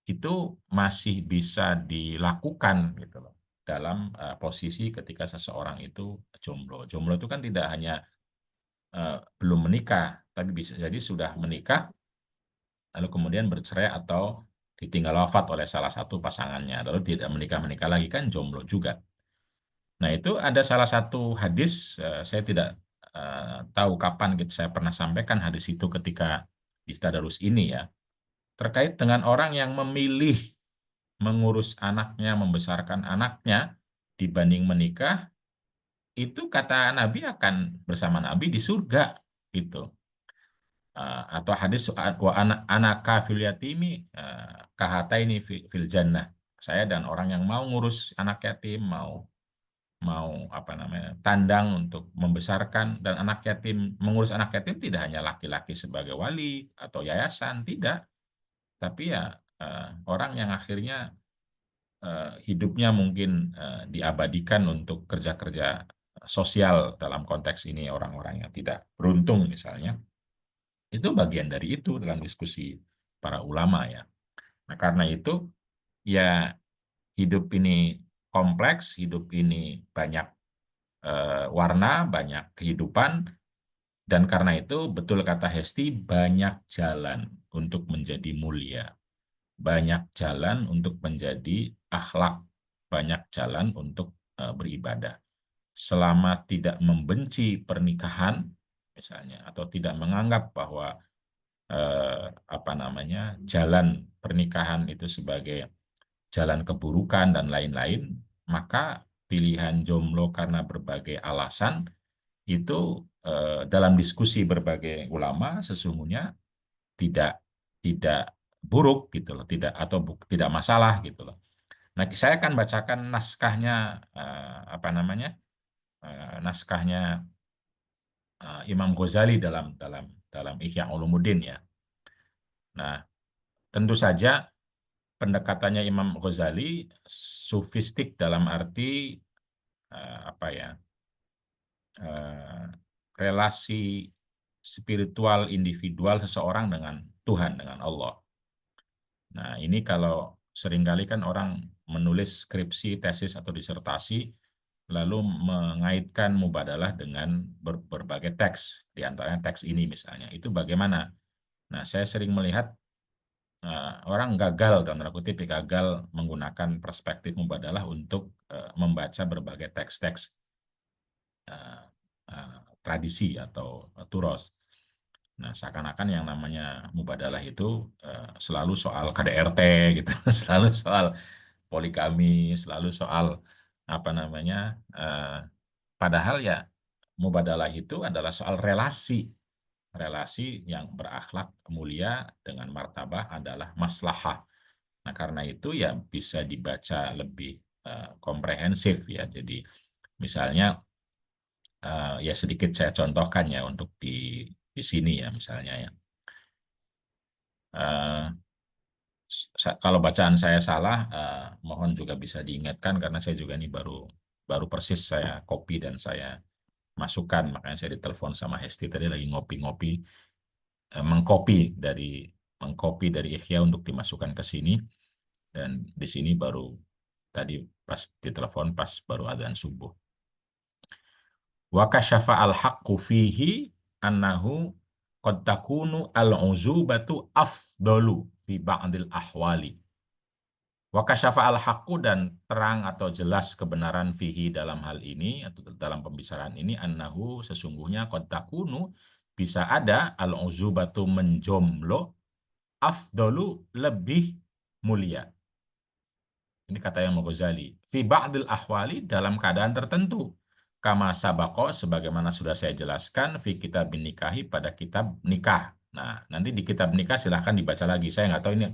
itu masih bisa dilakukan gitu loh dalam posisi ketika seseorang itu jomblo. Jomblo itu kan tidak hanya belum menikah, tapi bisa jadi sudah menikah lalu kemudian bercerai atau ditinggal wafat oleh salah satu pasangannya, lalu tidak menikah-menikah lagi, kan jomblo juga. Nah, itu ada salah satu hadis, saya tidak tahu kapan gitu, saya pernah sampaikan hadis itu ketika di Tadarus ini ya, terkait dengan orang yang memilih mengurus anaknya, membesarkan anaknya dibanding menikah, itu kata Nabi akan bersama Nabi di surga gitu. Atau hadis wa anaka fil yatimi kahataini fil jannah. Saya dan orang yang mau ngurus anak yatim, mau mau apa namanya, tandang untuk membesarkan dan anak yatim, mengurus anak yatim tidak hanya laki-laki sebagai wali atau yayasan, tidak, tapi ya orang yang akhirnya hidupnya mungkin diabadikan untuk kerja-kerja sosial, dalam konteks ini orang-orang yang tidak beruntung misalnya, itu bagian dari itu dalam diskusi para ulama ya. Nah, karena itu ya hidup ini kompleks, hidup ini banyak warna, banyak kehidupan, dan karena itu betul kata Hesti, banyak jalan untuk menjadi mulia, banyak jalan untuk menjadi akhlak, banyak jalan untuk beribadah. Selama tidak membenci pernikahan, misalnya, atau tidak menganggap bahwa apa namanya, jalan pernikahan itu sebagai jalan keburukan dan lain-lain, maka pilihan jomblo karena berbagai alasan itu dalam diskusi berbagai ulama sesungguhnya tidak tidak buruk gitu loh, tidak masalah gitu loh. Nah, saya akan bacakan naskahnya, apa namanya, naskahnya Imam Ghazali dalam dalam dalam Ihya Ulumuddin ya. Nah, tentu saja pendekatannya Imam Ghazali sufistik dalam arti apa ya, eh, relasi spiritual individual seseorang dengan Tuhan, dengan Allah. Nah, ini kalau seringkali kan orang menulis skripsi, tesis, atau disertasi, lalu mengaitkan mubadalah dengan berbagai teks, di antaranya teks ini misalnya. Itu bagaimana? Nah, saya sering melihat orang gagal, dalam tanda kutip, gagal menggunakan perspektif mubadalah untuk membaca berbagai teks-teks eh, tradisi atau turos. Nah, seakan-akan yang namanya mubadalah itu selalu soal KDRT gitu, selalu soal poligami, selalu soal apa namanya, eh, padahal ya mubadalah itu adalah soal relasi, relasi yang berakhlak mulia dengan martabah adalah maslahah. Nah, karena itu ya bisa dibaca lebih komprehensif ya. Jadi misalnya ya sedikit saya contohkan ya untuk di sini ya misalnya ya. Eh, Kalau bacaan saya salah, mohon juga bisa diingatkan karena saya juga ini baru baru persis saya copy dan saya masukkan, makanya saya ditelepon sama Hesti tadi lagi ngopi-ngopi, mengcopy dari Ihya untuk dimasukkan ke sini, dan di sini baru tadi pas ditelepon pas baru adzan subuh. Wa kasyafa al-haqqu fihi annahu qad takunu al-uzubatu afdalu fi ba'dil ahwali. Wa kasyafa al-haqqu, dan terang atau jelas kebenaran fihi dalam hal ini atau dalam pembicaraan ini, annahu sesungguhnya qad takunu bisa ada al-uzubatu menjomblo afdolu lebih mulia. Ini kata yang Ghazali. Fi ba'dil ahwali dalam keadaan tertentu. Kama sabako sebagaimana sudah saya jelaskan fi kitab nikahi pada kitab nikah. Nah, nanti di kitab nikah silahkan dibaca lagi. Saya nggak tahu ini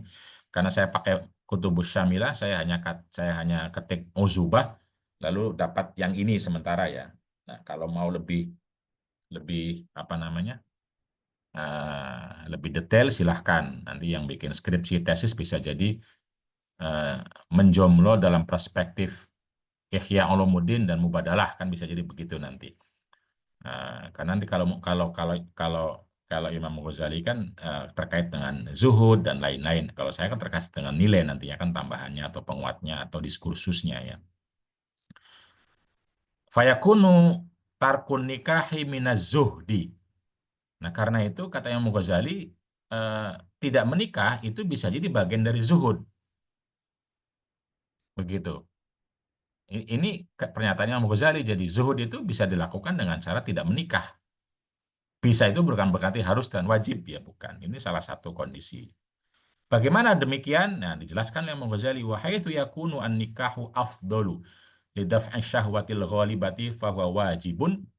karena saya pakai Kutubus Syamilah, saya hanya ketik uzubah lalu dapat yang ini sementara ya. Nah, kalau mau lebih lebih apa namanya? Lebih detail silahkan. Nanti yang bikin skripsi tesis bisa jadi eh, menjomblo dalam perspektif Ihya Ulumuddin dan Mubadalah kan bisa jadi begitu nanti. Karena nanti kalau kalau kalau kalau kalau Imam Ghazali kan terkait dengan zuhud dan lain-lain. Kalau saya kan terkait dengan nilai nantinya kan tambahannya atau penguatnya atau diskursusnya ya. Fayakunu tarkun nikahi minaz zuhdi. Nah, karena itu kata Imam Ghazali eh, tidak menikah itu bisa jadi bagian dari zuhud. Begitu. Ini pernyataannya Imam Ghazali. Jadi zuhud itu bisa dilakukan dengan cara tidak menikah. Bisa itu bukan berarti harus dan wajib ya bukan. Ini salah satu kondisi. Bagaimana demikian? Nah, dijelaskan oleh Imam Ghazali wa haitsu yakunu an-nikahu afdalu lidaf'i syahwatil ghalibati fahuwa wajibun.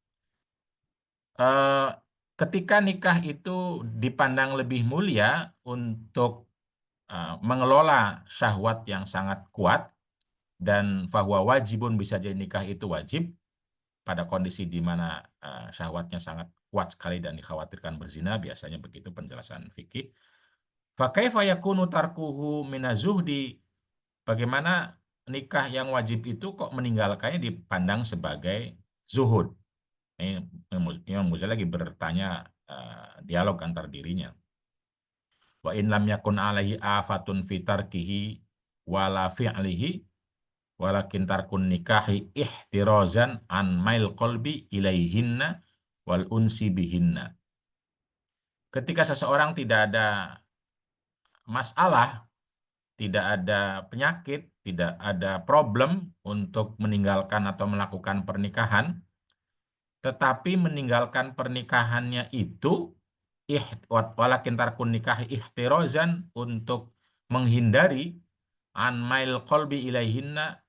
Eh, ketika nikah itu dipandang lebih mulia untuk mengelola syahwat yang sangat kuat dan fahuwa wajibun bisa jadi nikah itu wajib pada kondisi di mana syahwatnya sangat kuat sekali dan dikhawatirkan berzina, biasanya begitu penjelasan fikih. Fakaifa yakunu tarkuhu minazuhdi? Bagaimana nikah yang wajib itu kok meninggalkannya dipandang sebagai zuhud? Ini Imam Ghazali lagi bertanya dialog antar dirinya. Wa in lam yakun alaihi afatun fi tarkihi wala fi'lihi walakin tarkun nikahi ihtirazan an mail qalbi ilaihinna wal unsi bihinna. Ketika seseorang tidak ada masalah, tidak ada penyakit, tidak ada problem untuk meninggalkan atau melakukan pernikahan, tetapi meninggalkan pernikahannya itu walakin tarkun nikahi ihtirazan untuk menghindari an mail qalbi ilaihinna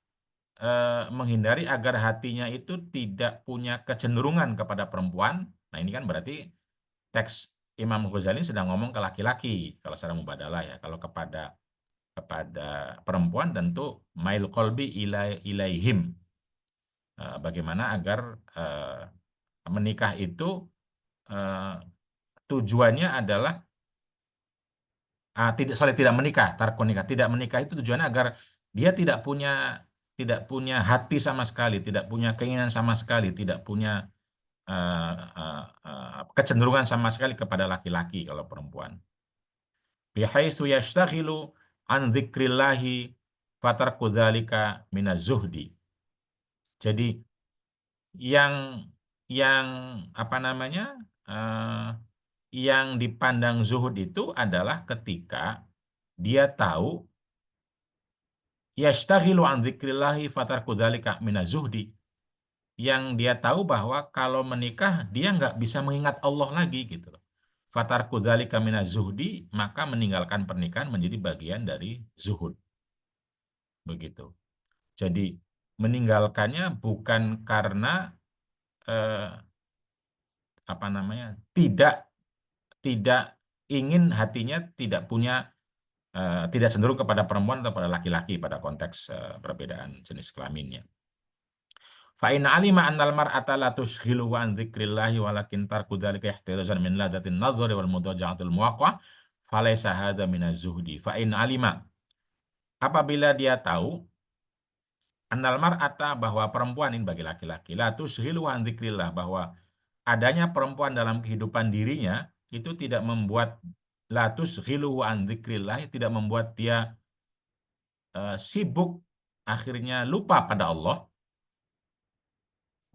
menghindari agar hatinya itu tidak punya kecenderungan kepada perempuan. Nah, ini kan berarti teks Imam Ghazali sedang ngomong ke laki-laki kalau secara mubadalah ya. Kalau kepada kepada perempuan tentu mail qalbi ilaihim. Bagaimana agar menikah itu eh, tujuannya adalah tidak menikah, tarkun nikah. Tidak menikah itu tujuannya agar dia tidak punya hati sama sekali, tidak punya keinginan sama sekali, tidak punya eh, kecenderungan sama sekali kepada laki-laki kalau perempuan. Bihaitsu yashtaghilu an dzikrillahi fatarku dzalika minaz zuhdi. Jadi yang yang apa namanya? eh, yang dipandang zuhud itu adalah ketika dia tahu yashtaghilu an dzikrillahi fatarku dzalika minaz zuhdi. Yang dia tahu bahwa kalau menikah dia nggak bisa mengingat Allah lagi gitu loh. Fatarku dzalika minaz zuhdi, maka meninggalkan pernikahan menjadi bagian dari zuhud. Begitu. Jadi meninggalkannya bukan karena eh, apa namanya tidak tidak ingin hatinya tidak cenderung kepada perempuan atau pada laki-laki pada konteks perbedaan jenis kelaminnya. Fa in alima annal mar'ata la tushghilu an dzikrillahi walakin tarku dzalika ihtirazan min ladatin nadhari wal mudaja'atil muwaqqah falaysa hadza minaz zuhdi. Fa in alima apabila dia tahu annal mar'ata bahwa perempuan ini bagi laki-laki la tushghilu an dzikrillah bahwa adanya perempuan dalam kehidupan dirinya itu tidak membuat la tushghilu an dzikrillah tidak membuat dia sibuk akhirnya lupa pada Allah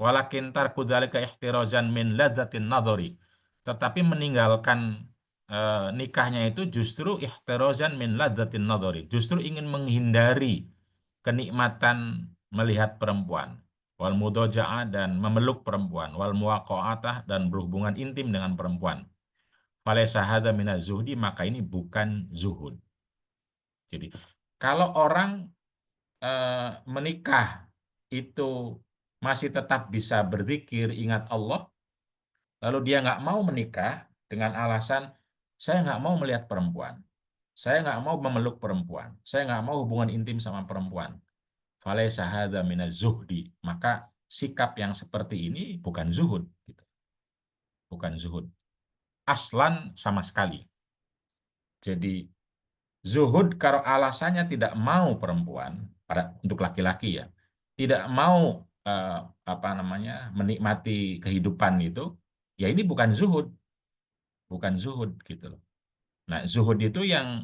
walakin tarku dzalika ihtirazan min ladzatin nadhari tetapi meninggalkan nikahnya itu justru ihtirazan min ladzatin nadhari justru ingin menghindari kenikmatan melihat perempuan wal mudaja'ah dan memeluk perempuan, wal muwaqa'atah dan berhubungan intim dengan perempuan. Falaysa hadza minaz zuhdi, maka ini bukan zuhud. Jadi kalau orang menikah itu masih tetap bisa berzikir, ingat Allah, lalu dia nggak mau menikah dengan alasan saya nggak mau melihat perempuan, saya nggak mau memeluk perempuan, saya nggak mau hubungan intim sama perempuan. Falaysa hadza minaz zuhdi, maka sikap yang seperti ini bukan zuhud, gitu. Bukan zuhud. Aslan sama sekali. Jadi zuhud kalau alasannya tidak mau perempuan, untuk laki-laki ya, tidak mau eh, apa namanya menikmati kehidupan itu, ya ini bukan zuhud, bukan zuhud gitu loh. Nah, zuhud itu yang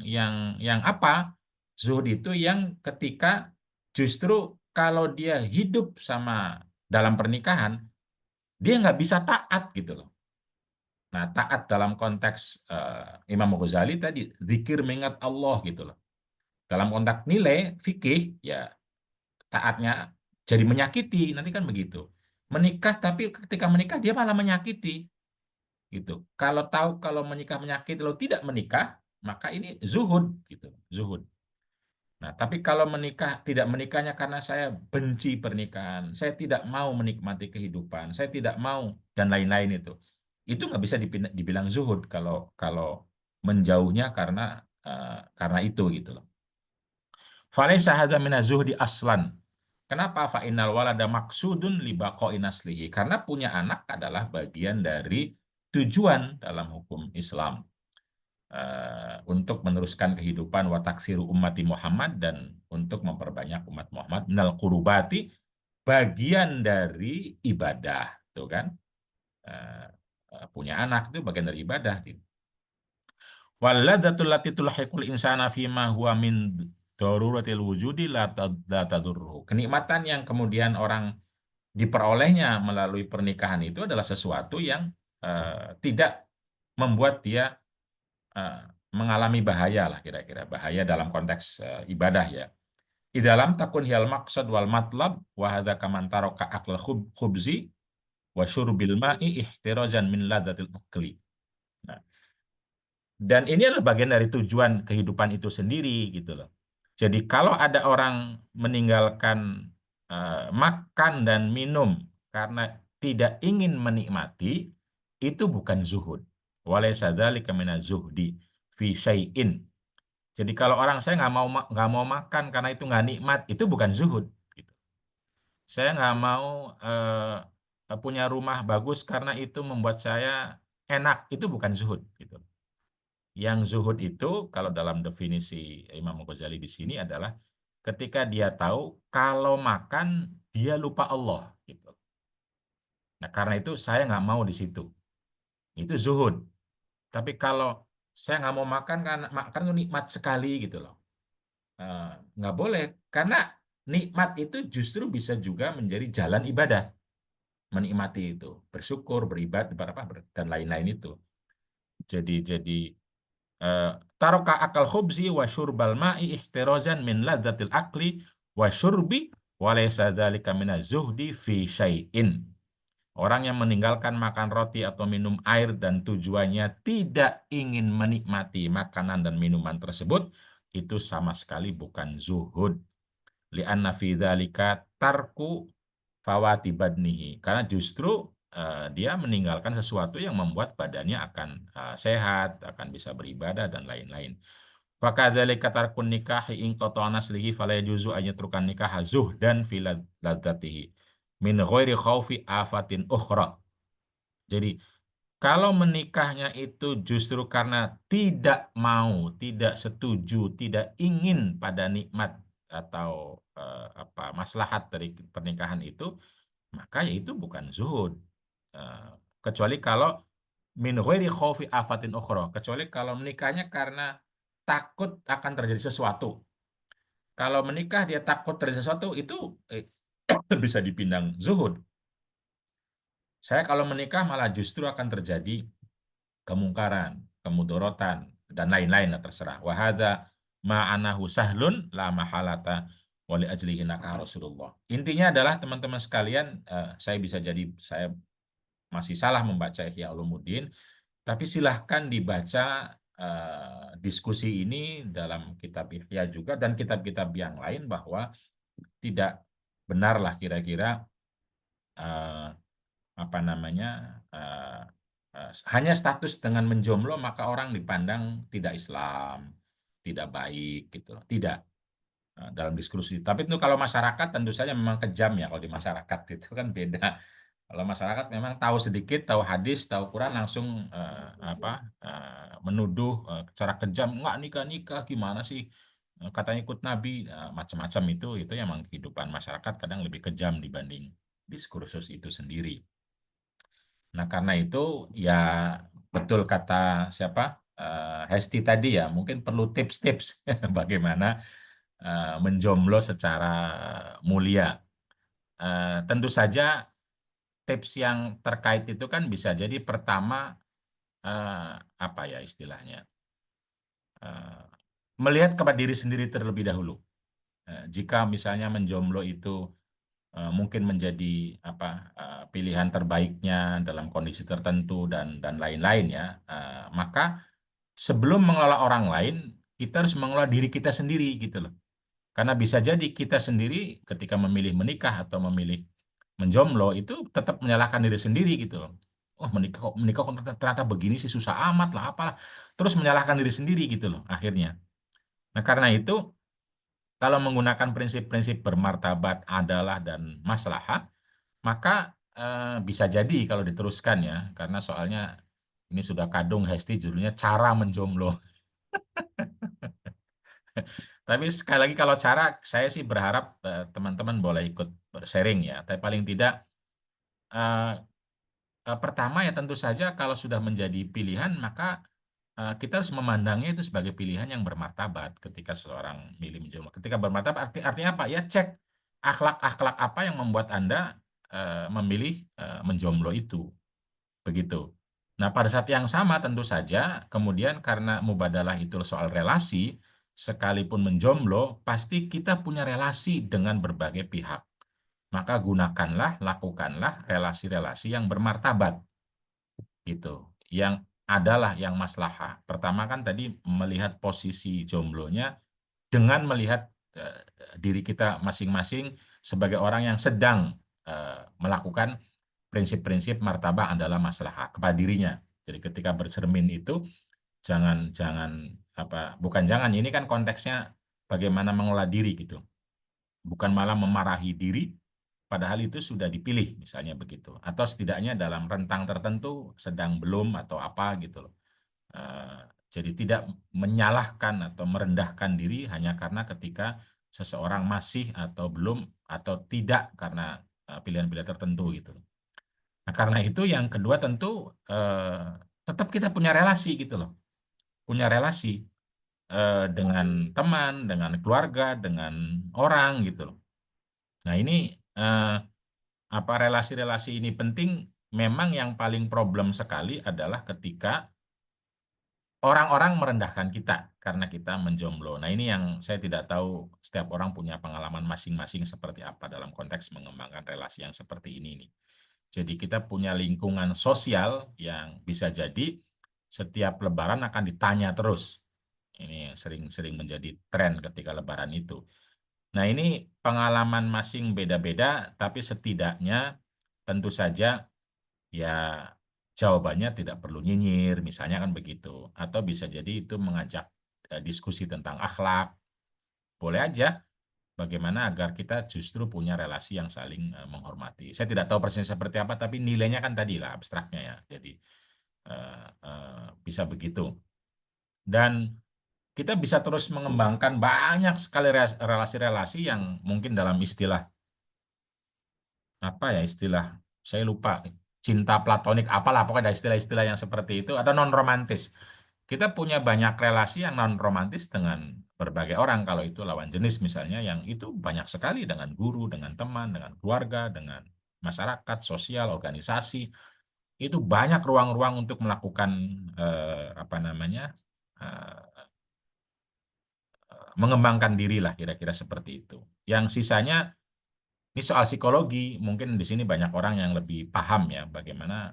apa? Zuhud itu yang ketika justru kalau dia hidup sama dalam pernikahan, dia nggak bisa taat gitu loh. Nah, taat dalam konteks Imam Ghazali tadi, zikir mengingat Allah gitu loh. Dalam konteks nilai fikih, ya taatnya jadi menyakiti, nanti kan begitu. Menikah, tapi ketika menikah dia malah menyakiti gitu. Kalau tahu kalau menikah menyakiti, lalu tidak menikah, maka ini zuhud gitu, zuhud. Nah, tapi kalau menikah tidak menikahnya karena saya benci pernikahan, saya tidak mau menikmati kehidupan, saya tidak mau dan lain-lain itu nggak bisa dibilang zuhud kalau kalau menjauhnya karena itu gitu loh. Falaysa hadza minaz zuhdi aslan. Kenapa? Fa innal walada maksudun li baqa'i naslihi. Karena punya anak adalah bagian dari tujuan dalam hukum Islam. Untuk meneruskan kehidupan wa taksiru ummati Muhammad dan untuk memperbanyak umat Muhammad minal qurubati, bagian dari ibadah, tuh kan. Eh, Punya anak itu bagian dari ibadah gitu. Walladzatul lati tulhiqul insana fima huwa min daruratil wujudi la tadurruhu. Kenikmatan yang kemudian orang diperolehnya melalui pernikahan itu adalah sesuatu yang tidak membuat dia eh, mengalami bahaya lah, kira-kira bahaya dalam konteks ibadah ya. Di dalam takun hiyal maqsad wal matlab wa hadza kaman taraka akal khubzi wa syurbil ma'i ihtirazan min ladzatil akli. Nah, dan ini adalah bagian dari tujuan kehidupan itu sendiri gitu loh. Jadi kalau ada orang meninggalkan makan dan minum karena tidak ingin menikmati, itu bukan zuhud. Walaysa dzalika minaz zuhdi fi syai'in. Jadi kalau orang saya nggak mau makan karena itu nggak nikmat, itu bukan zuhud. Gitu. Saya nggak mau punya rumah bagus karena itu membuat saya enak, itu bukan zuhud. Gitu. Yang zuhud itu kalau dalam definisi Imam Ghazali di sini adalah ketika dia tahu kalau makan dia lupa Allah gitu. Nah karena itu saya nggak mau di situ. Itu zuhud. Tapi kalau saya nggak mau makan karena makan itu nikmat sekali gitu loh. Eh, nggak boleh karena nikmat itu justru bisa juga menjadi jalan ibadah. Menikmati itu, bersyukur, beribadah, dan lain-lain itu. Jadi Eh, taroka akal khubzi wa syurbal ma'i ihtirozan min ladzatil akli wa syurbi wa laysa dzalika minaz zuhdi fi syai'in. Orang yang meninggalkan makan roti atau minum air dan tujuannya tidak ingin menikmati makanan dan minuman tersebut, itu sama sekali bukan zuhud. Li'anna fi dzalika tarku fawati badnihi. Karena justru dia meninggalkan sesuatu yang membuat badannya akan sehat, akan bisa beribadah dan lain-lain. Fakadzalika tarkun nikahi in qata'a naslihi fala yajuzu an yatrukan nikah zuhdan fi ladzatihi min ghairi khaufi afatin ukhra. Jadi kalau menikahnya itu justru karena tidak mau, tidak setuju, tidak ingin pada nikmat atau maslahat dari pernikahan itu, maka ya itu bukan zuhud. Eh, Kecuali kalau min ghairi khaufi afatin ukhra, kecuali kalau menikahnya karena takut akan terjadi sesuatu. Kalau menikah dia takut terjadi sesuatu itu eh, bisa dipindang zuhud. Saya kalau menikah malah justru akan terjadi kemungkaran, kemudorotan dan lain-lain lah terserah. Wahada ma'anahu sahlun la mahalata wali ajlihi nakah Rasulullah. Intinya adalah teman-teman sekalian, saya bisa jadi saya masih salah membaca Ihya Ulumuddin, tapi silahkan dibaca diskusi ini dalam kitab Ihya juga dan kitab-kitab yang lain, bahwa tidak benarlah kira-kira eh, apa namanya hanya status dengan menjomblo maka orang dipandang tidak Islam, tidak baik gitu loh. Tidak. Dalam diskusi. Tapi itu kalau masyarakat tentu saja memang kejam ya, kalau di masyarakat itu kan beda. Kalau masyarakat memang tahu sedikit, tahu hadis, tahu Quran, langsung apa menuduh secara kejam, nggak nikah nikah gimana sih. Katanya ikut Nabi. Macam-macam itu memang kehidupan masyarakat kadang lebih kejam dibanding diskursus itu sendiri. Nah, karena itu ya betul kata siapa? Hesti tadi ya, mungkin perlu tips-tips bagaimana menjomblo secara mulia. Tentu saja tips yang terkait itu kan bisa jadi pertama, apa ya istilahnya? eh, Melihat kepada diri sendiri terlebih dahulu. Jika misalnya menjomblo itu mungkin menjadi apa pilihan terbaiknya dalam kondisi tertentu dan lain-lain ya, maka sebelum mengelola orang lain, kita harus mengelola diri kita sendiri gitu loh. Karena bisa jadi kita sendiri ketika memilih menikah atau memilih menjomblo itu tetap menyalahkan diri sendiri gitu loh. Oh, menikah kok ternyata begini sih, susah amat lah apalah. Terus menyalahkan diri sendiri gitu loh akhirnya. Nah, karena itu kalau menggunakan prinsip-prinsip bermartabat, adalah dan maslahat, maka bisa jadi kalau diteruskan ya, karena soalnya ini sudah kadung Hesti judulnya cara menjomblo. Tapi sekali lagi kalau cara, saya sih berharap teman-teman boleh ikut sharing ya. Tapi paling tidak eh, pertama ya tentu saja kalau sudah menjadi pilihan maka kita harus memandangnya itu sebagai pilihan yang bermartabat ketika seseorang milih menjomblo. Ketika bermartabat artinya apa? Ya cek akhlak-akhlak apa yang membuat Anda memilih menjomblo itu. Begitu. Nah, pada saat yang sama tentu saja kemudian karena mubadalah itu soal relasi, sekalipun menjomblo, pasti kita punya relasi dengan berbagai pihak. Maka gunakanlah, lakukanlah relasi-relasi yang bermartabat gitu. Yang adalah yang maslahah. Pertama kan tadi melihat posisi jomblonya dengan melihat diri kita masing-masing sebagai orang yang sedang melakukan prinsip-prinsip martabak adalah maslahah kepada dirinya. Jadi ketika bercermin itu jangan jangan bukan jangan, ini kan konteksnya bagaimana mengolah diri gitu. Bukan malah memarahi diri padahal itu sudah dipilih misalnya begitu. Atau setidaknya dalam rentang tertentu sedang belum atau apa gitu loh. Eh, jadi tidak menyalahkan atau merendahkan diri hanya karena ketika seseorang masih atau belum atau tidak karena pilihan-pilihan tertentu gitu. Nah, karena itu yang kedua tentu tetap kita punya relasi gitu loh. Punya relasi dengan teman, dengan keluarga, dengan orang gitu loh. Nah, ini eh, apa relasi-relasi ini penting, memang yang paling problem sekali adalah ketika orang-orang merendahkan kita karena kita menjomblo. Nah, ini yang saya tidak tahu, setiap orang punya pengalaman masing-masing seperti apa dalam konteks mengembangkan relasi yang seperti ini nih. Jadi kita punya lingkungan sosial yang bisa jadi setiap lebaran akan ditanya terus. Ini yang sering-sering menjadi tren ketika lebaran itu. Nah, ini pengalaman masing beda-beda, tapi setidaknya tentu saja ya jawabannya tidak perlu nyinyir, misalnya kan begitu. Atau bisa jadi itu mengajak diskusi tentang akhlak. Boleh aja bagaimana agar kita justru punya relasi yang saling menghormati. Saya tidak tahu persisnya seperti apa, tapi nilainya kan tadi lah abstraknya ya. Jadi bisa begitu. Dan kita bisa terus mengembangkan banyak sekali relasi-relasi yang mungkin dalam istilah apa ya istilah saya lupa, cinta platonik apalah, pokoknya ada istilah-istilah yang seperti itu atau non romantis. Kita punya banyak relasi yang non romantis dengan berbagai orang, kalau itu lawan jenis misalnya, yang itu banyak sekali dengan guru, dengan teman, dengan keluarga, dengan masyarakat sosial, organisasi. Itu banyak ruang-ruang untuk melakukan apa namanya mengembangkan diri lah, kira-kira seperti itu. Yang sisanya ini soal psikologi, mungkin di sini banyak orang yang lebih paham ya bagaimana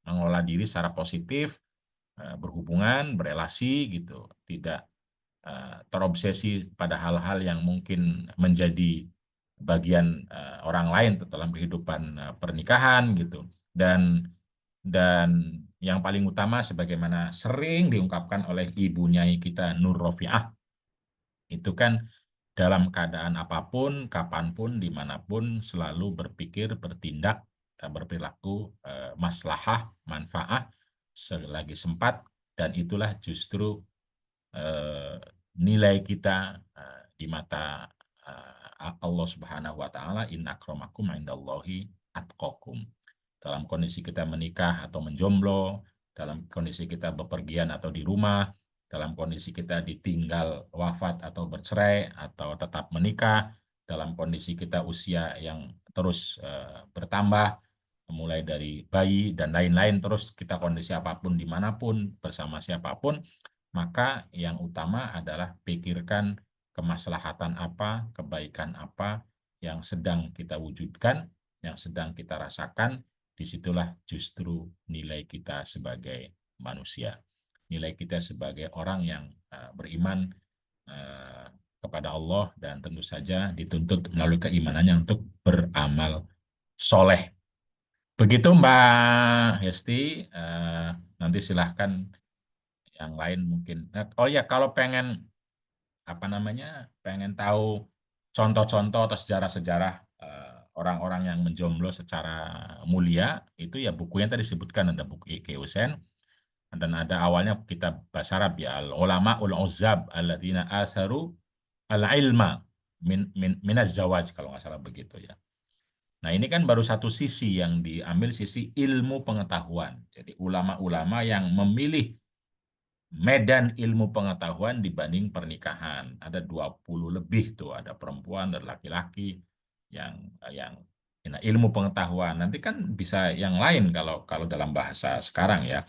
mengelola diri secara positif, berhubungan, berelasi gitu, tidak terobsesi pada hal-hal yang mungkin menjadi bagian orang lain dalam kehidupan pernikahan gitu. Dan yang paling utama sebagaimana sering diungkapkan oleh ibu nyai kita Nur Rofiah, itu kan dalam keadaan apapun, kapanpun, dimanapun selalu berpikir, bertindak, berperilaku maslahah, manfaat selagi sempat, dan itulah justru eh, nilai kita di mata Allah Subhanahu wa taala, inna akramakum indallahi atqakum. Dalam kondisi kita menikah atau menjomblo, dalam kondisi kita bepergian atau di rumah, dalam kondisi kita ditinggal wafat atau bercerai atau tetap menikah, dalam kondisi kita usia yang terus bertambah, mulai dari bayi dan lain-lain, terus kita kondisi apapun dimanapun bersama siapapun, maka yang utama adalah pikirkan kemaslahatan apa, kebaikan apa yang sedang kita wujudkan, yang sedang kita rasakan. Disitulah justru nilai kita sebagai manusia, nilai kita sebagai orang yang beriman kepada Allah, dan tentu saja dituntut melalui keimanannya untuk beramal soleh. Begitu Mbak Hesti, nanti silahkan yang lain mungkin. Oh ya, kalau pengen apa namanya, pengen tahu contoh-contoh atau sejarah-sejarah orang-orang yang menjomblo secara mulia, itu ya bukunya tadi disebutkan, ada buku Iki Husain, dan ada awalnya kitab bahasa Arab ya, Al Ulama Ul Uzab Alladzina Asaru Al Ilma Minaz Zawaj, kalau nggak salah begitu ya. Nah, ini kan baru satu sisi yang diambil, sisi ilmu pengetahuan. Jadi ulama-ulama yang memilih medan ilmu pengetahuan dibanding pernikahan. Ada 20 lebih tuh, ada perempuan dan laki-laki yang nah, ilmu pengetahuan. Nanti kan bisa yang lain kalau kalau dalam bahasa sekarang ya.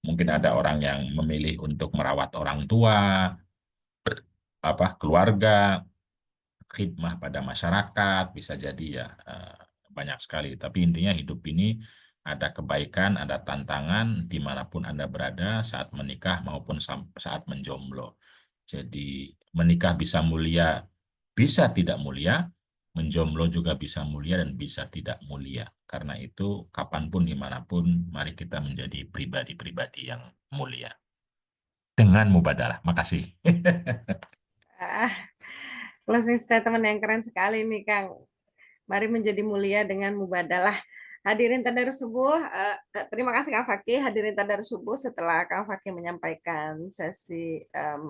Mungkin ada orang yang memilih untuk merawat orang tua, apa keluarga, khidmah pada masyarakat, bisa jadi ya banyak sekali. Tapi intinya hidup ini ada kebaikan, ada tantangan dimanapun Anda berada saat menikah maupun saat menjomblo. Jadi menikah bisa mulia, bisa tidak mulia, menjomblo juga bisa mulia dan bisa tidak mulia. Karena itu kapanpun dimanapun mari kita menjadi pribadi-pribadi yang mulia. Dengan mubadalah. Makasih. Ah, closing statement yang keren sekali nih, Kang. Mari menjadi mulia dengan mubadalah. Hadirin tadarus subuh, terima kasih Kang Fakih. Hadirin tadarus subuh, setelah Kang Fakih menyampaikan sesi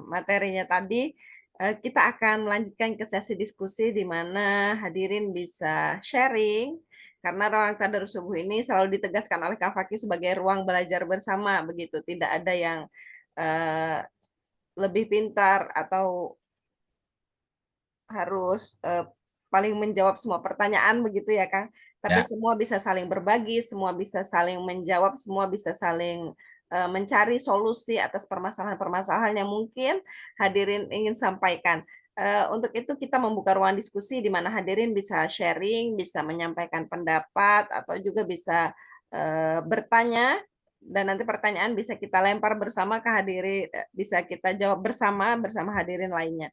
materinya tadi, kita akan melanjutkan ke sesi diskusi di mana hadirin bisa sharing, karena ruang tadarus subuh ini selalu ditegaskan oleh Kang Fakih sebagai ruang belajar bersama, begitu. Tidak ada yang eh, lebih pintar atau harus paling menjawab semua pertanyaan, begitu ya Kang. Tapi Ya. semua bisa saling berbagi, semua bisa saling menjawab, semua bisa saling mencari solusi atas permasalahan-permasalahan yang mungkin hadirin ingin sampaikan. Untuk itu kita membuka ruang diskusi di mana hadirin bisa sharing, bisa menyampaikan pendapat, atau juga bisa bertanya, dan nanti pertanyaan bisa kita lempar bersama ke hadirin, bisa kita jawab bersama bersama hadirin lainnya.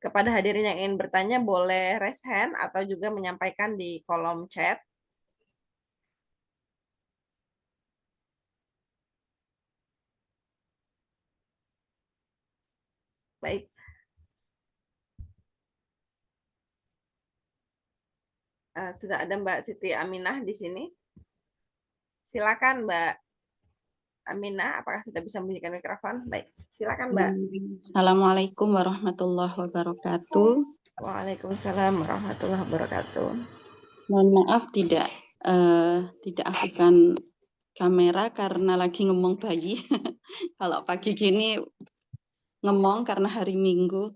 Kepada hadirin yang ingin bertanya, boleh raise hand atau juga menyampaikan di kolom chat. Baik, sudah ada Mbak Siti Aminah di sini. Silakan Mbak Aminah, apakah sudah bisa membunyikan mikrofon? Baik, silakan Mbak. Assalamualaikum warahmatullahi wabarakatuh. Waalaikumsalam warahmatullahi wabarakatuh. Mohon maaf tidak aktifkan kamera karena lagi ngomong bayi. Kalau pagi gini ngomong karena hari Minggu.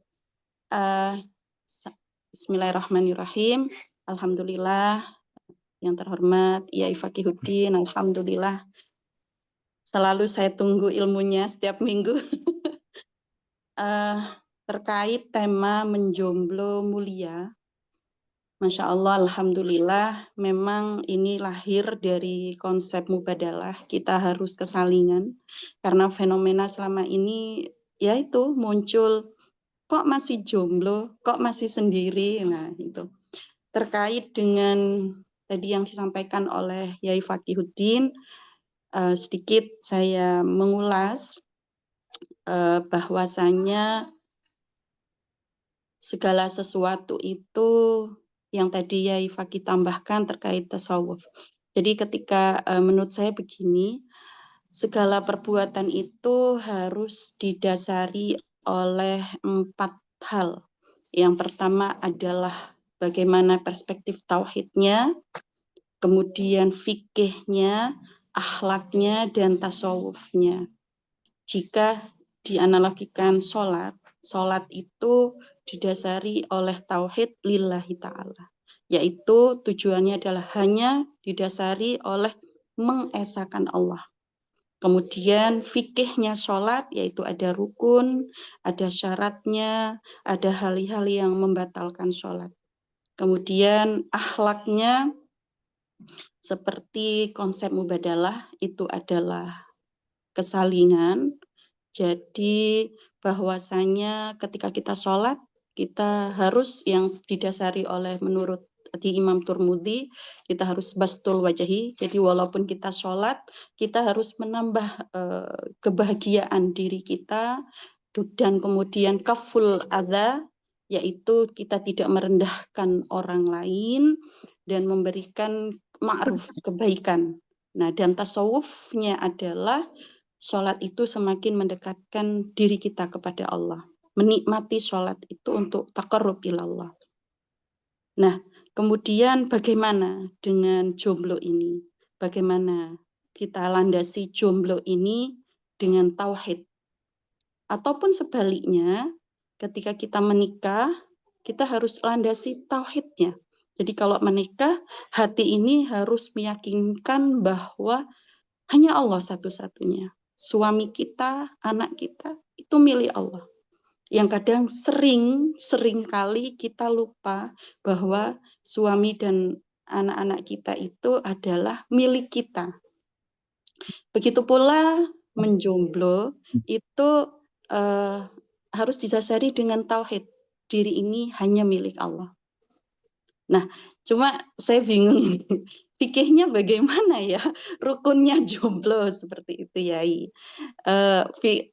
Bismillahirrahmanirrahim. Alhamdulillah, yang terhormat Yai Fakihuddin, alhamdulillah. Selalu saya tunggu ilmunya setiap minggu. terkait tema menjomblo mulia. Masya Allah, Alhamdulillah, memang ini lahir dari konsep mubadalah, kita harus kesalingan, karena fenomena selama ini yaitu muncul, kok masih jomblo, kok masih sendiri, nah itu. Terkait dengan tadi yang disampaikan oleh Yai Fakihuddin, sedikit saya mengulas bahwasanya segala sesuatu itu yang tadi Yai Fakih tambahkan terkait tasawuf. Jadi ketika menurut saya begini, segala perbuatan itu harus didasari oleh 4 hal. Yang pertama adalah bagaimana perspektif tauhidnya, kemudian fikihnya, akhlaknya, dan tasawufnya. Jika dianalogikan sholat itu didasari oleh tauhid lillahi ta'ala, yaitu tujuannya adalah hanya didasari oleh mengesahkan Allah. Kemudian fikihnya sholat, yaitu ada rukun, ada syaratnya, ada hal-hal yang membatalkan sholat. Kemudian akhlaknya, seperti konsep mubadalah, itu adalah kesalingan. Jadi bahwasanya ketika kita sholat, kita harus yang didasari oleh menurut di Imam Turmudi, kita harus bastul wajahi. Jadi walaupun kita sholat, kita harus menambah kebahagiaan diri kita, dan kemudian kaful adza, yaitu kita tidak merendahkan orang lain dan memberikan ma'ruf, kebaikan. Nah, dan tasawufnya adalah sholat itu semakin mendekatkan diri kita kepada Allah. Menikmati sholat itu untuk taqarrub ilallah. Nah, kemudian bagaimana dengan jomblo ini? Bagaimana kita landasi jomblo ini dengan tauhid? Ataupun sebaliknya, ketika kita menikah, kita harus landasi tauhidnya. Jadi kalau menikah, hati ini harus meyakinkan bahwa hanya Allah satu-satunya. Suami kita, anak kita, itu milik Allah. Yang kadang sering kali kita lupa bahwa suami dan anak-anak kita itu adalah milik kita. Begitu pula menjomblo itu harus didasari dengan tauhid. Diri ini hanya milik Allah. Nah, cuma saya bingung fikihnya bagaimana ya, rukunnya jomblo seperti itu Yai.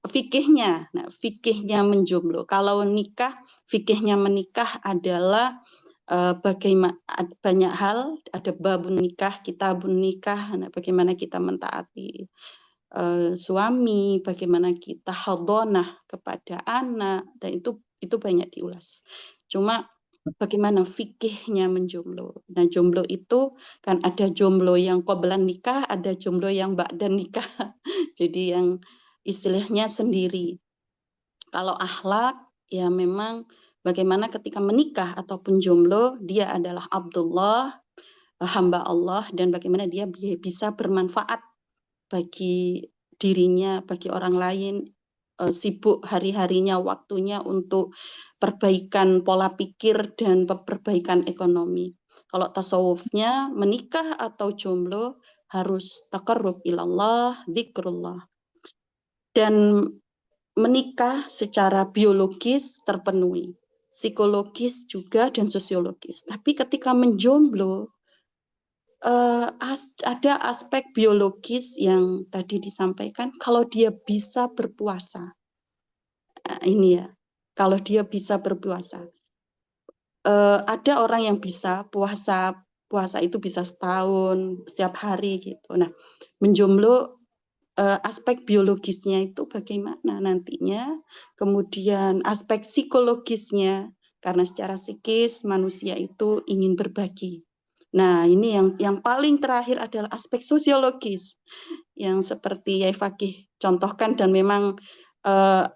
Fikihnya, nah fikihnya menjomblo. Kalau nikah, fikihnya menikah adalah bagaimana banyak hal, ada babun nikah, kitabun nikah, nah bagaimana kita mentaati suami, bagaimana kita hadonah kepada anak, dan itu banyak diulas. Cuma bagaimana fikihnya menjomblo. Nah, jomblo itu kan ada jomblo yang qoblan nikah, ada jomblo yang ba'dan nikah. Jadi yang istilahnya sendiri. Kalau akhlak, ya memang bagaimana ketika menikah ataupun jomblo, dia adalah Abdullah, hamba Allah, dan bagaimana dia bisa bermanfaat bagi dirinya, bagi orang lain, sibuk hari-harinya, waktunya untuk perbaikan pola pikir dan perbaikan ekonomi. Kalau tasawufnya, menikah atau jomblo harus taqarrub ilallah, dzikrullah. Dan menikah secara biologis terpenuhi, psikologis juga dan sosiologis. Tapi ketika menjomblo, ada aspek biologis yang tadi disampaikan, kalau dia bisa berpuasa. Ini ya, kalau dia bisa berpuasa. Ada orang yang bisa puasa itu bisa setahun, setiap hari gitu. Nah, menjomblo aspek biologisnya itu bagaimana nantinya, kemudian aspek psikologisnya, karena secara psikis manusia itu ingin berbagi. Nah, ini yang paling terakhir adalah aspek sosiologis yang seperti Yai Fakih contohkan dan memang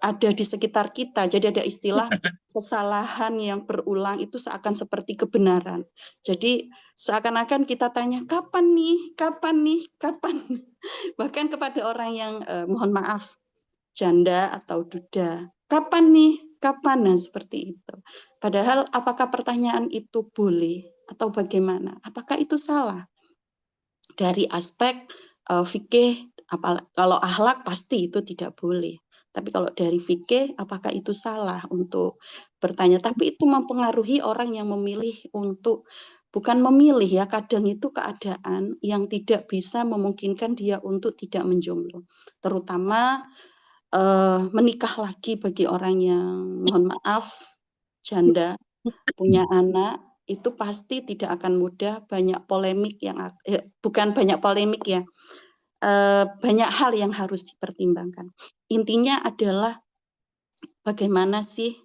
ada di sekitar kita. Jadi ada istilah kesalahan yang berulang itu seakan seperti kebenaran. Jadi seakan-akan kita tanya kapan nih, kapan. Bahkan kepada orang yang mohon maaf janda atau duda, kapan nih kapan? Nah, seperti itu. Padahal apakah pertanyaan itu boleh atau bagaimana? Apakah itu salah? Dari aspek fikih, kalau akhlak pasti itu tidak boleh. Tapi kalau dari fikih, apakah itu salah untuk bertanya? Tapi itu mempengaruhi orang yang memilih untuk, bukan memilih ya, kadang itu keadaan yang tidak bisa memungkinkan dia untuk tidak menjomblo. Terutama menikah lagi bagi orang yang, mohon maaf, janda, punya anak, itu pasti tidak akan mudah, banyak polemik yang bukan banyak polemik ya, banyak hal yang harus dipertimbangkan. Intinya adalah bagaimana sih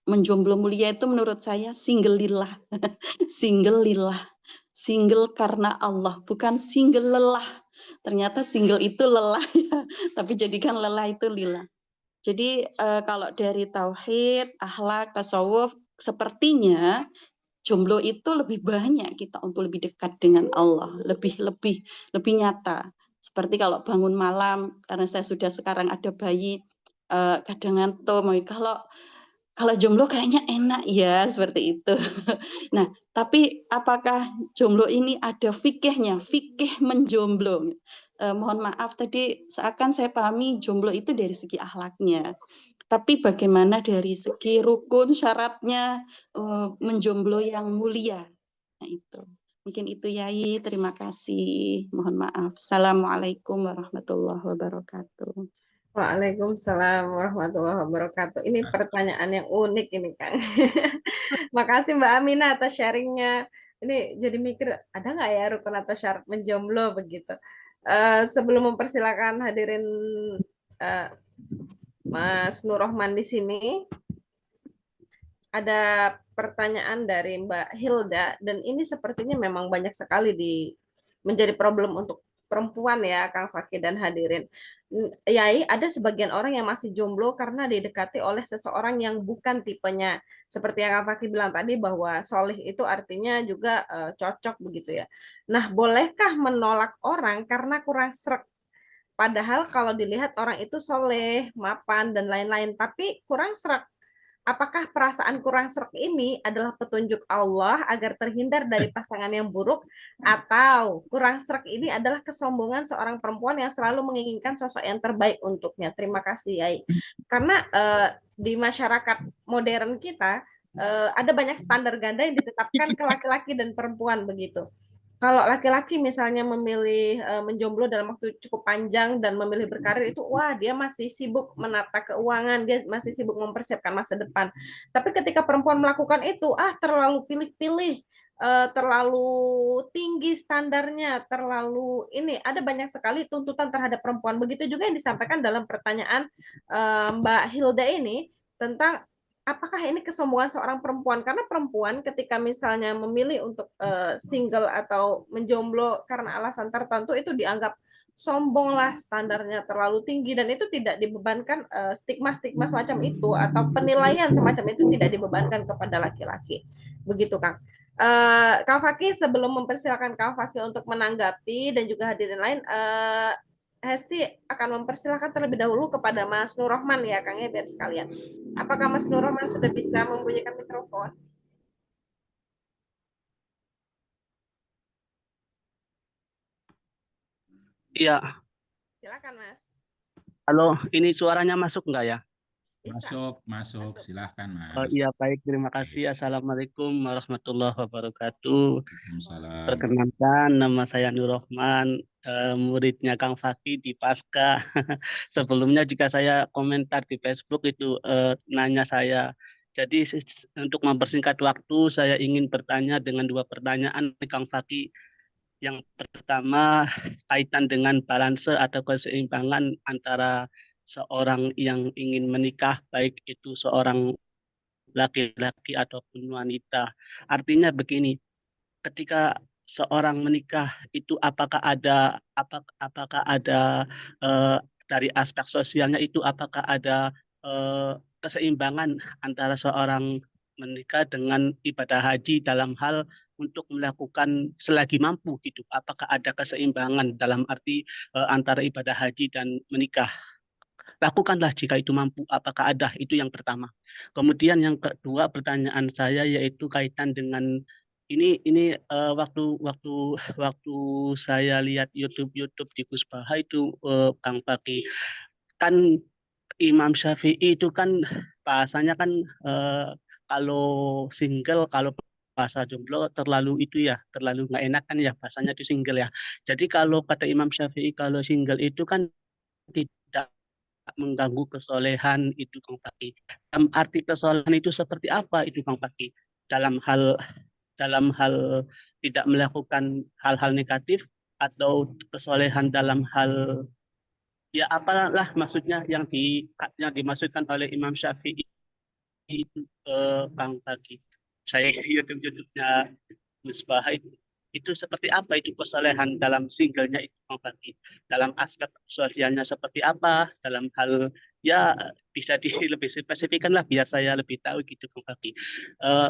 menjomblo mulia itu menurut saya single lillah. Single lillah. Single karena Allah, bukan single lelah. Ternyata single itu lelah ya, tapi jadikan lelah itu lillah. Jadi kalau dari tauhid, akhlak, tasawuf, sepertinya jomblo itu lebih banyak kita untuk lebih dekat dengan Allah, lebih nyata. Seperti kalau bangun malam, karena saya sudah sekarang ada bayi, kadang ngantuk, kalau jomblo kayaknya enak ya, seperti itu. Nah, tapi apakah jomblo ini ada fikihnya, fikih menjomblo? Mohon maaf tadi seakan saya pahami jomblo itu dari segi akhlaknya. Tapi bagaimana dari segi rukun syaratnya menjomblo yang mulia? Nah itu. Mungkin itu Yai, terima kasih. Mohon maaf. Assalamualaikum warahmatullahi wabarakatuh. Waalaikumsalam warahmatullahi wabarakatuh. Ini pertanyaan yang unik ini, Kang. Makasih Mbak Amina atas sharingnya. Ini jadi mikir, ada nggak ya rukun atau syarat menjomblo begitu? Sebelum mempersilakan hadirin eh, Mas Nur Rohman di sini, ada pertanyaan dari Mbak Hilda, dan ini sepertinya memang banyak sekali menjadi problem untuk perempuan ya, Kang Fakih dan hadirin. Yai, ada sebagian orang yang masih jomblo karena didekati oleh seseorang yang bukan tipenya. Seperti yang Kang Fakih bilang tadi bahwa solih itu artinya juga cocok begitu ya. Nah, bolehkah menolak orang karena kurang srek? Padahal kalau dilihat orang itu soleh, mapan, dan lain-lain, tapi kurang srek. Apakah perasaan kurang srek ini adalah petunjuk Allah agar terhindar dari pasangan yang buruk, atau kurang srek ini adalah kesombongan seorang perempuan yang selalu menginginkan sosok yang terbaik untuknya? Terima kasih, Yai. Karena di masyarakat modern kita ada banyak standar ganda yang ditetapkan ke laki-laki dan perempuan begitu. Kalau laki-laki misalnya memilih menjomblo dalam waktu cukup panjang dan memilih berkarir, itu wah, dia masih sibuk menata keuangan, dia masih sibuk mempersiapkan masa depan. Tapi ketika perempuan melakukan itu, terlalu pilih-pilih, terlalu tinggi standarnya, terlalu ini, ada banyak sekali tuntutan terhadap perempuan. Begitu juga yang disampaikan dalam pertanyaan Mbak Hilda ini tentang apakah ini kesombongan seorang perempuan? Karena perempuan ketika misalnya memilih untuk single atau menjomblo karena alasan tertentu, itu dianggap sombong lah, standarnya terlalu tinggi, dan itu tidak dibebankan stigma-stigma semacam itu atau penilaian semacam itu tidak dibebankan kepada laki-laki. Begitu, Kang. Kang Fakih, sebelum mempersilakan Kang Fakih untuk menanggapi dan juga hadirin lain, Hesti akan mempersilahkan terlebih dahulu kepada Mas Nur Rohman ya, Kang, ya, biar sekalian. Apakah Mas Nur Rohman sudah bisa membunyikan mikrofon? Iya, Silakan, Mas. halo, ini suaranya masuk nggak ya? Bisa. Masuk. Silahkan, Oh, Mas. iya, baik, terima kasih. Assalamualaikum warahmatullahi wabarakatuh. Waalaikumsalam. Perkenalkan, nama saya Nur Rohman, muridnya Kang Fakih di Pasca. Sebelumnya juga saya komentar di Facebook itu nanya saya. Jadi untuk mempersingkat waktu, saya ingin bertanya dengan dua pertanyaan Kang Fakih. Yang pertama, kaitan dengan balanse atau keseimbangan antara seorang yang ingin menikah, baik itu seorang laki-laki ataupun wanita. Artinya begini, ketika seorang menikah itu apakah ada eh, dari aspek sosialnya itu apakah ada keseimbangan antara seorang menikah dengan ibadah haji dalam hal untuk melakukan selagi mampu gitu. Apakah ada keseimbangan dalam arti antara ibadah haji dan menikah? lakukanlah jika itu mampu, apakah ada, itu yang pertama. Kemudian yang kedua pertanyaan saya yaitu kaitan dengan ini waktu saya lihat YouTube di Gus Baha itu, Kang Paki, kan Imam Syafi'i itu kan bahasanya kan, kalau single, kalau bahasa jomblo terlalu itu ya, terlalu nggak enak kan ya bahasanya itu single ya. Jadi kalau kata Imam Syafi'i kalau single itu kan tidak mengganggu kesolehan itu Kang Paki. Arti kesolehan itu seperti apa itu Kang Paki? Dalam hal dalam hal tidak melakukan hal-hal negatif atau kesolehan dalam hal ya apalah maksudnya yang dimaksudkan oleh Imam Syafi'i itu, Kang Paki. Saya YouTube-nya Gus Baha itu seperti apa itu kesalehan dalam singlenya itu Bang Fadli? Dalam aspek sosialnya seperti apa? Dalam hal ya bisa lebih spesifikkan lah biar saya lebih tahu gitu Bang Fadli.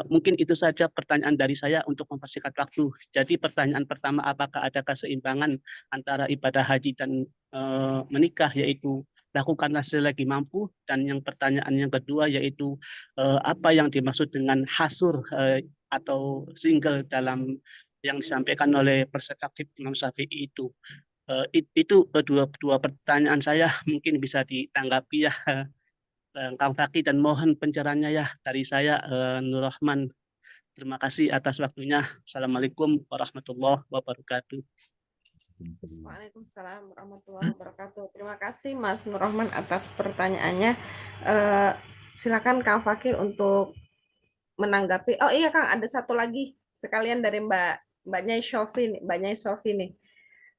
Mungkin itu saja pertanyaan dari saya untuk mempersingkat waktu. Jadi pertanyaan pertama, apakah ada keseimbangan antara ibadah haji dan menikah, yaitu lakukanlah selagi mampu. Dan yang pertanyaan yang kedua yaitu apa yang dimaksud dengan hasur atau single dalam yang disampaikan oleh perspektif Imam Syafi'i itu. Itu dua pertanyaan saya, mungkin bisa ditanggapi ya Kang Faki, dan mohon pencerahannya ya dari saya, Nur Rahman. Terima kasih atas waktunya. Assalamualaikum warahmatullahi wabarakatuh. Waalaikumsalam warahmatullahi wabarakatuh. Terima kasih Mas Nur Rahman atas pertanyaannya. Silakan Kang Fakih untuk menanggapi. Oh iya Kang, ada satu lagi sekalian dari Mbak Nyai Sofi nih.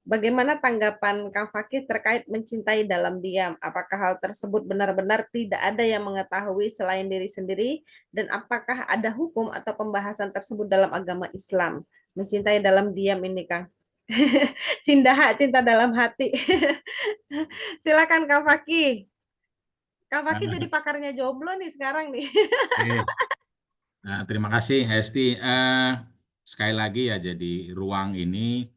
Bagaimana tanggapan Kang Fakih terkait mencintai dalam diam? Apakah hal tersebut benar-benar tidak ada yang mengetahui selain diri sendiri? Dan apakah ada hukum atau pembahasan tersebut dalam agama Islam? Mencintai dalam diam ini Kang. Cinta dalam hati. Silakan Kang Fakih. Kang Fakih jadi pakarnya jomblo nih sekarang nih. Nah, terima kasih Hesti. Sekali lagi ya, jadi ruang ini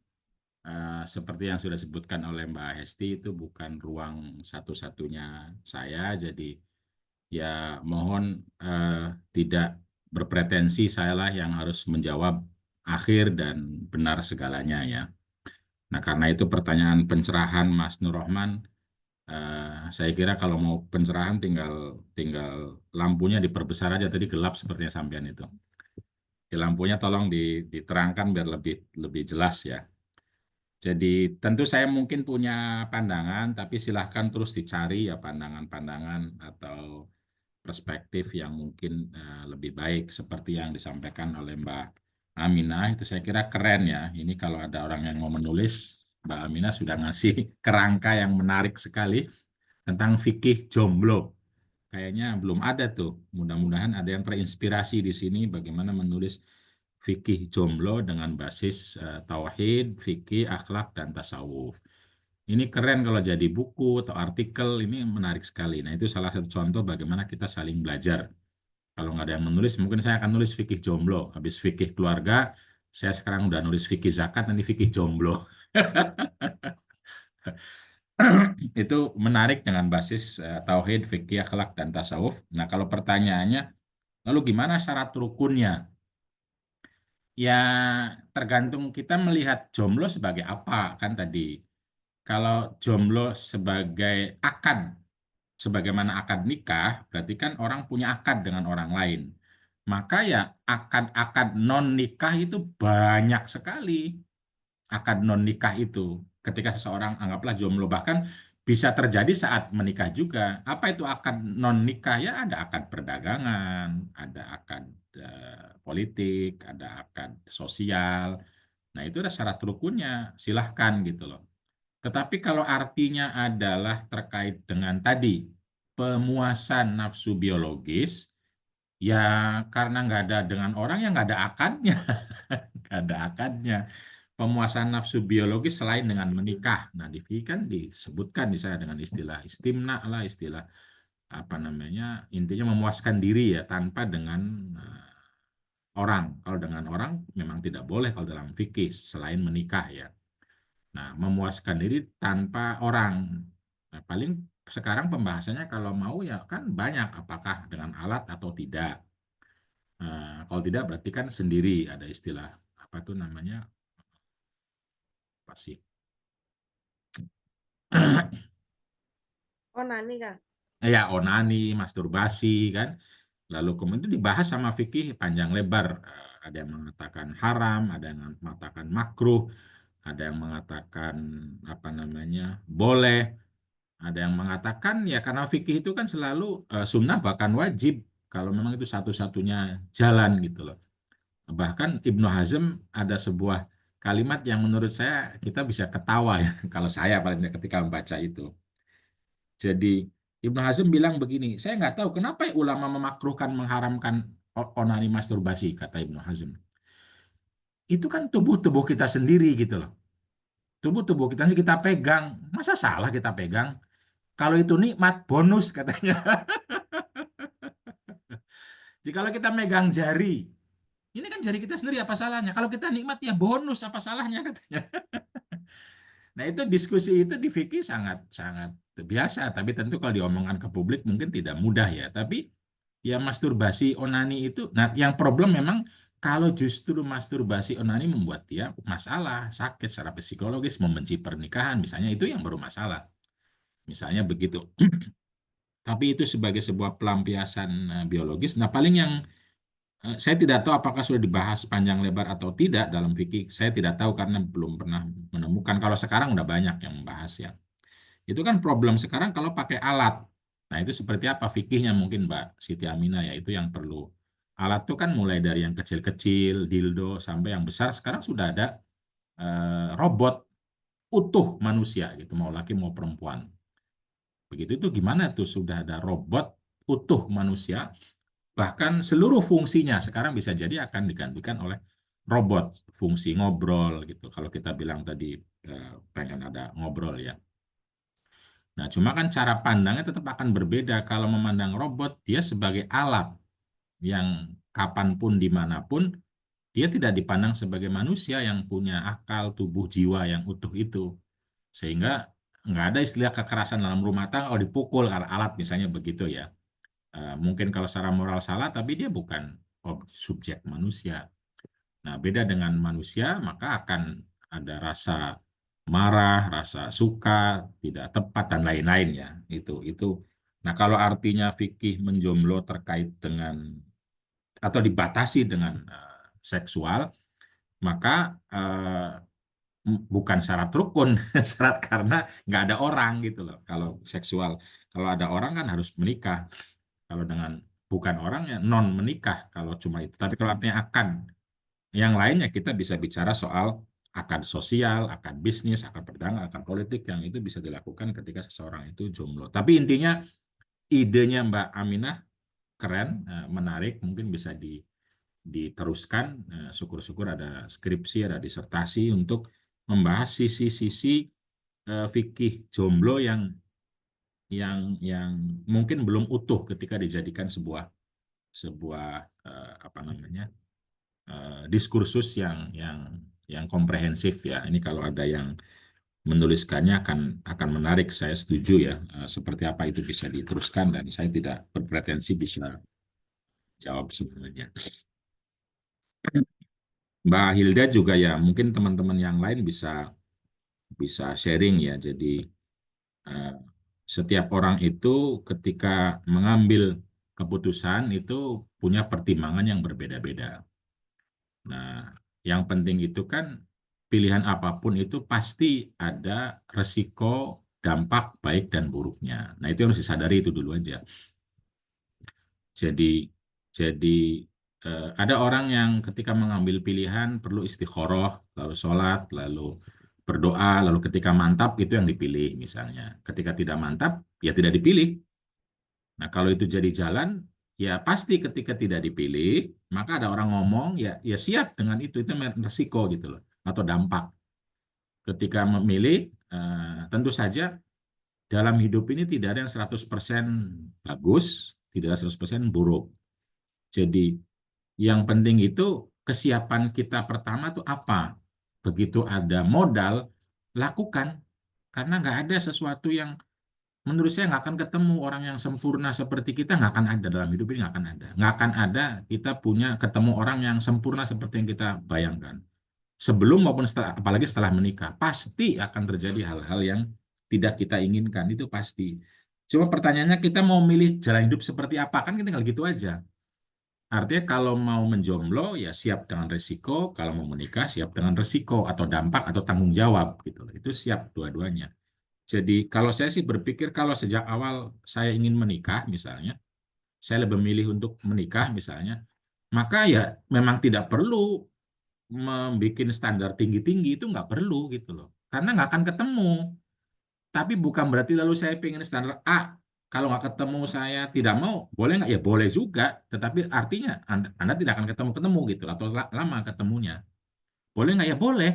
seperti yang sudah disebutkan oleh Mbak Hesti itu bukan ruang satu-satunya saya. Jadi ya mohon tidak berpretensi saya lah yang harus menjawab akhir dan benar segalanya ya. Nah, karena itu pertanyaan pencerahan Mas Nur Rahman, saya kira kalau mau pencerahan tinggal lampunya diperbesar aja, tadi gelap sepertinya sampean itu. Di lampunya tolong diterangkan biar lebih jelas ya. Jadi tentu saya mungkin punya pandangan, tapi silahkan terus dicari ya pandangan-pandangan atau perspektif yang mungkin lebih baik seperti yang disampaikan oleh Mbak Aminah. Itu saya kira keren ya. Ini kalau ada orang yang mau menulis, Mbak Aminah sudah ngasih kerangka yang menarik sekali tentang fikih jomblo. Kayaknya belum ada tuh. Mudah-mudahan ada yang terinspirasi di sini bagaimana menulis fikih jomblo dengan basis tauhid, fikih, akhlak, dan tasawuf. Ini keren kalau jadi buku atau artikel, ini menarik sekali. Nah, itu salah satu contoh bagaimana kita saling belajar. Kalau nggak ada yang menulis, mungkin saya akan nulis fikih jomblo. Habis fikih keluarga, saya sekarang udah nulis fikih zakat, nanti fikih jomblo. Itu menarik dengan basis tauhid, fikih, akhlak, dan tasawuf. Nah, kalau pertanyaannya, lalu gimana syarat rukunnya? Ya, tergantung kita melihat jomblo sebagai apa, kan tadi. Kalau jomblo sebagai akad, sebagaimana akad nikah, berarti kan orang punya akad dengan orang lain. Maka ya akad-akad non-nikah itu banyak sekali. Akad non-nikah itu. Ketika seseorang anggaplah jomblo, bahkan bisa terjadi saat menikah juga. Apa itu akad non-nikah? Ya ada akad perdagangan, ada akad politik, ada akad sosial. Nah itu ada syarat rukunnya, silahkan gitu loh. Tetapi kalau artinya adalah terkait dengan tadi, pemuasan nafsu biologis, ya karena nggak ada dengan orang yang nggak ada akadnya. Nggak ada akadnya. Pemuasan nafsu biologis selain dengan menikah. Nah, di fikih kan disebutkan di sana dengan istilah istimna lah, istilah apa namanya, intinya memuaskan diri ya tanpa dengan orang. Kalau dengan orang memang tidak boleh kalau dalam fikih selain menikah ya. Nah, memuaskan diri tanpa orang. Nah, paling sekarang pembahasannya kalau mau ya kan banyak, apakah dengan alat atau tidak. Kalau tidak berarti kan sendiri, ada istilah apa tuh namanya, apa sih? Oh, Nani kan. Ya, onani, masturbasi kan. Lalu kemudian dibahas sama fikih panjang lebar. Ada yang mengatakan haram, ada yang mengatakan makruh, ada yang mengatakan apa namanya boleh, ada yang mengatakan ya karena fikih itu kan selalu sunnah bahkan wajib kalau memang itu satu-satunya jalan gitu loh. Bahkan Ibnu Hazm ada sebuah kalimat yang menurut saya kita bisa ketawa ya kalau saya paling tidak ketika membaca itu. Jadi Ibnu Hazm bilang begini, saya nggak tahu kenapa ya ulama memakruhkan mengharamkan onani masturbasi, kata Ibnu Hazm. Itu kan tubuh-tubuh kita sendiri gitu loh. Tubuh-tubuh kita pegang, masa salah kita pegang? Kalau itu nikmat, bonus katanya. Jadi kalau kita megang jari, ini kan jari kita sendiri, apa salahnya? Kalau kita nikmat ya bonus, apa salahnya katanya. Nah itu diskusi itu di fikih sangat sangat biasa, tapi tentu kalau diomongkan ke publik mungkin tidak mudah ya. Tapi ya masturbasi onani itu, nah yang problem memang kalau justru masturbasi onani membuat dia masalah, sakit secara psikologis, membenci pernikahan, misalnya itu yang baru masalah. Misalnya begitu. Tapi itu sebagai sebuah pelampiasan biologis. Nah paling yang saya tidak tahu apakah sudah dibahas panjang lebar atau tidak dalam fikih. Saya tidak tahu karena belum pernah menemukan. Kalau sekarang udah banyak yang membahas ya. Itu kan problem sekarang kalau pakai alat. Nah, itu seperti apa fikihnya mungkin Mbak Siti Aminah ya, itu yang perlu. Alat itu kan mulai dari yang kecil-kecil, dildo, sampai yang besar. Sekarang sudah ada robot utuh manusia gitu, mau laki mau perempuan. Begitu itu gimana tuh sudah ada robot utuh manusia, bahkan seluruh fungsinya sekarang bisa jadi akan digantikan oleh robot, fungsi ngobrol gitu. Kalau kita bilang tadi pengen ada ngobrol ya. Nah, cuma kan cara pandangnya tetap akan berbeda. Kalau memandang robot, dia sebagai alat yang kapanpun, dimanapun, dia tidak dipandang sebagai manusia yang punya akal, tubuh, jiwa yang utuh itu. Sehingga nggak ada istilah kekerasan dalam rumah tangga, kalau dipukul alat misalnya begitu ya. Mungkin kalau secara moral salah, tapi dia bukan subjek manusia. Nah, beda dengan manusia, maka akan ada rasa marah, rasa suka, tidak tepat dan lain-lain ya. Itu. Nah, kalau artinya fikih menjomblo terkait dengan atau dibatasi dengan seksual, maka bukan syarat rukun, syarat karena nggak ada orang gitu loh. Kalau seksual, kalau ada orang kan harus menikah. Kalau dengan bukan orang ya non menikah kalau cuma itu. Tapi kalau artinya akan yang lainnya kita bisa bicara soal akad sosial, akad bisnis, akad perdagangan, akad politik yang itu bisa dilakukan ketika seseorang itu jomblo. Tapi intinya idenya Mbak Aminah keren, menarik, mungkin bisa diteruskan. Syukur-syukur ada skripsi, ada disertasi untuk membahas sisi-sisi fikih jomblo yang mungkin belum utuh ketika dijadikan sebuah apa namanya diskursus yang komprehensif ya. Ini kalau ada yang menuliskannya akan menarik, saya setuju ya. Seperti apa itu bisa diteruskan dan saya tidak berpretensi bisa jawab semuanya. Mbak Hilda juga ya, mungkin teman-teman yang lain bisa sharing ya. Jadi setiap orang itu ketika mengambil keputusan itu punya pertimbangan yang berbeda-beda. Nah, yang penting itu kan pilihan apapun itu pasti ada resiko, dampak baik dan buruknya. Nah, itu harus disadari itu dulu aja. Jadi ada orang yang ketika mengambil pilihan perlu istikharah, lalu sholat, lalu berdoa, lalu ketika mantap itu yang dipilih misalnya. Ketika tidak mantap, ya tidak dipilih. Nah, kalau itu jadi jalan, ya pasti ketika tidak dipilih, maka ada orang ngomong, ya siap dengan itu resiko gitu loh, atau dampak. Ketika memilih, tentu saja dalam hidup ini tidak ada yang 100% bagus, tidak ada 100% buruk. Jadi yang penting itu kesiapan kita pertama tuh apa? Begitu ada modal, lakukan. Karena nggak ada sesuatu yang menurut saya nggak akan ketemu orang yang sempurna seperti kita, nggak akan ada dalam hidup ini, nggak akan ada kita punya ketemu orang yang sempurna seperti yang kita bayangkan. Sebelum maupun setelah, apalagi setelah menikah, pasti akan terjadi hal-hal yang tidak kita inginkan, itu pasti. Cuma pertanyaannya kita mau milih jalan hidup seperti apa, kan kita tinggal gitu aja. Artinya kalau mau menjomblo ya siap dengan resiko, kalau mau menikah siap dengan resiko atau dampak atau tanggung jawab gitu. Itu siap dua-duanya. Jadi kalau saya sih berpikir kalau sejak awal saya ingin menikah misalnya, saya lebih memilih untuk menikah misalnya, maka ya memang tidak perlu membuat standar tinggi-tinggi, itu nggak perlu gitu loh. Karena nggak akan ketemu. Tapi bukan berarti lalu saya pengen standar A, kalau nggak ketemu saya tidak mau, boleh nggak? Ya boleh juga, tetapi artinya Anda tidak akan ketemu-ketemu gitu, atau lama ketemunya. Boleh nggak? Ya boleh.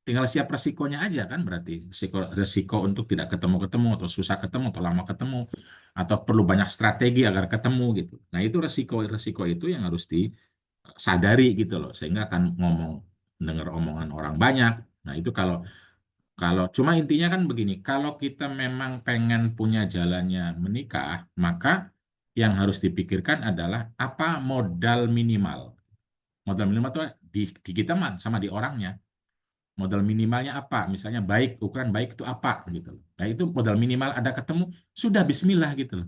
Tinggal siap resikonya aja kan berarti. Resiko untuk tidak ketemu-ketemu, atau susah ketemu, atau lama ketemu, atau perlu banyak strategi agar ketemu gitu. Nah itu resiko itu yang harus disadari gitu loh, sehingga akan dengar omongan orang banyak. Nah itu kalau kalau cuma intinya kan begini, kalau kita memang pengen punya jalannya menikah, maka yang harus dipikirkan adalah apa modal minimal. Modal minimal itu di kita sama di orangnya. Modal minimalnya apa? Misalnya baik, ukuran baik itu apa gitu loh. Nah, itu modal minimal ada ketemu, sudah bismillah gitu loh.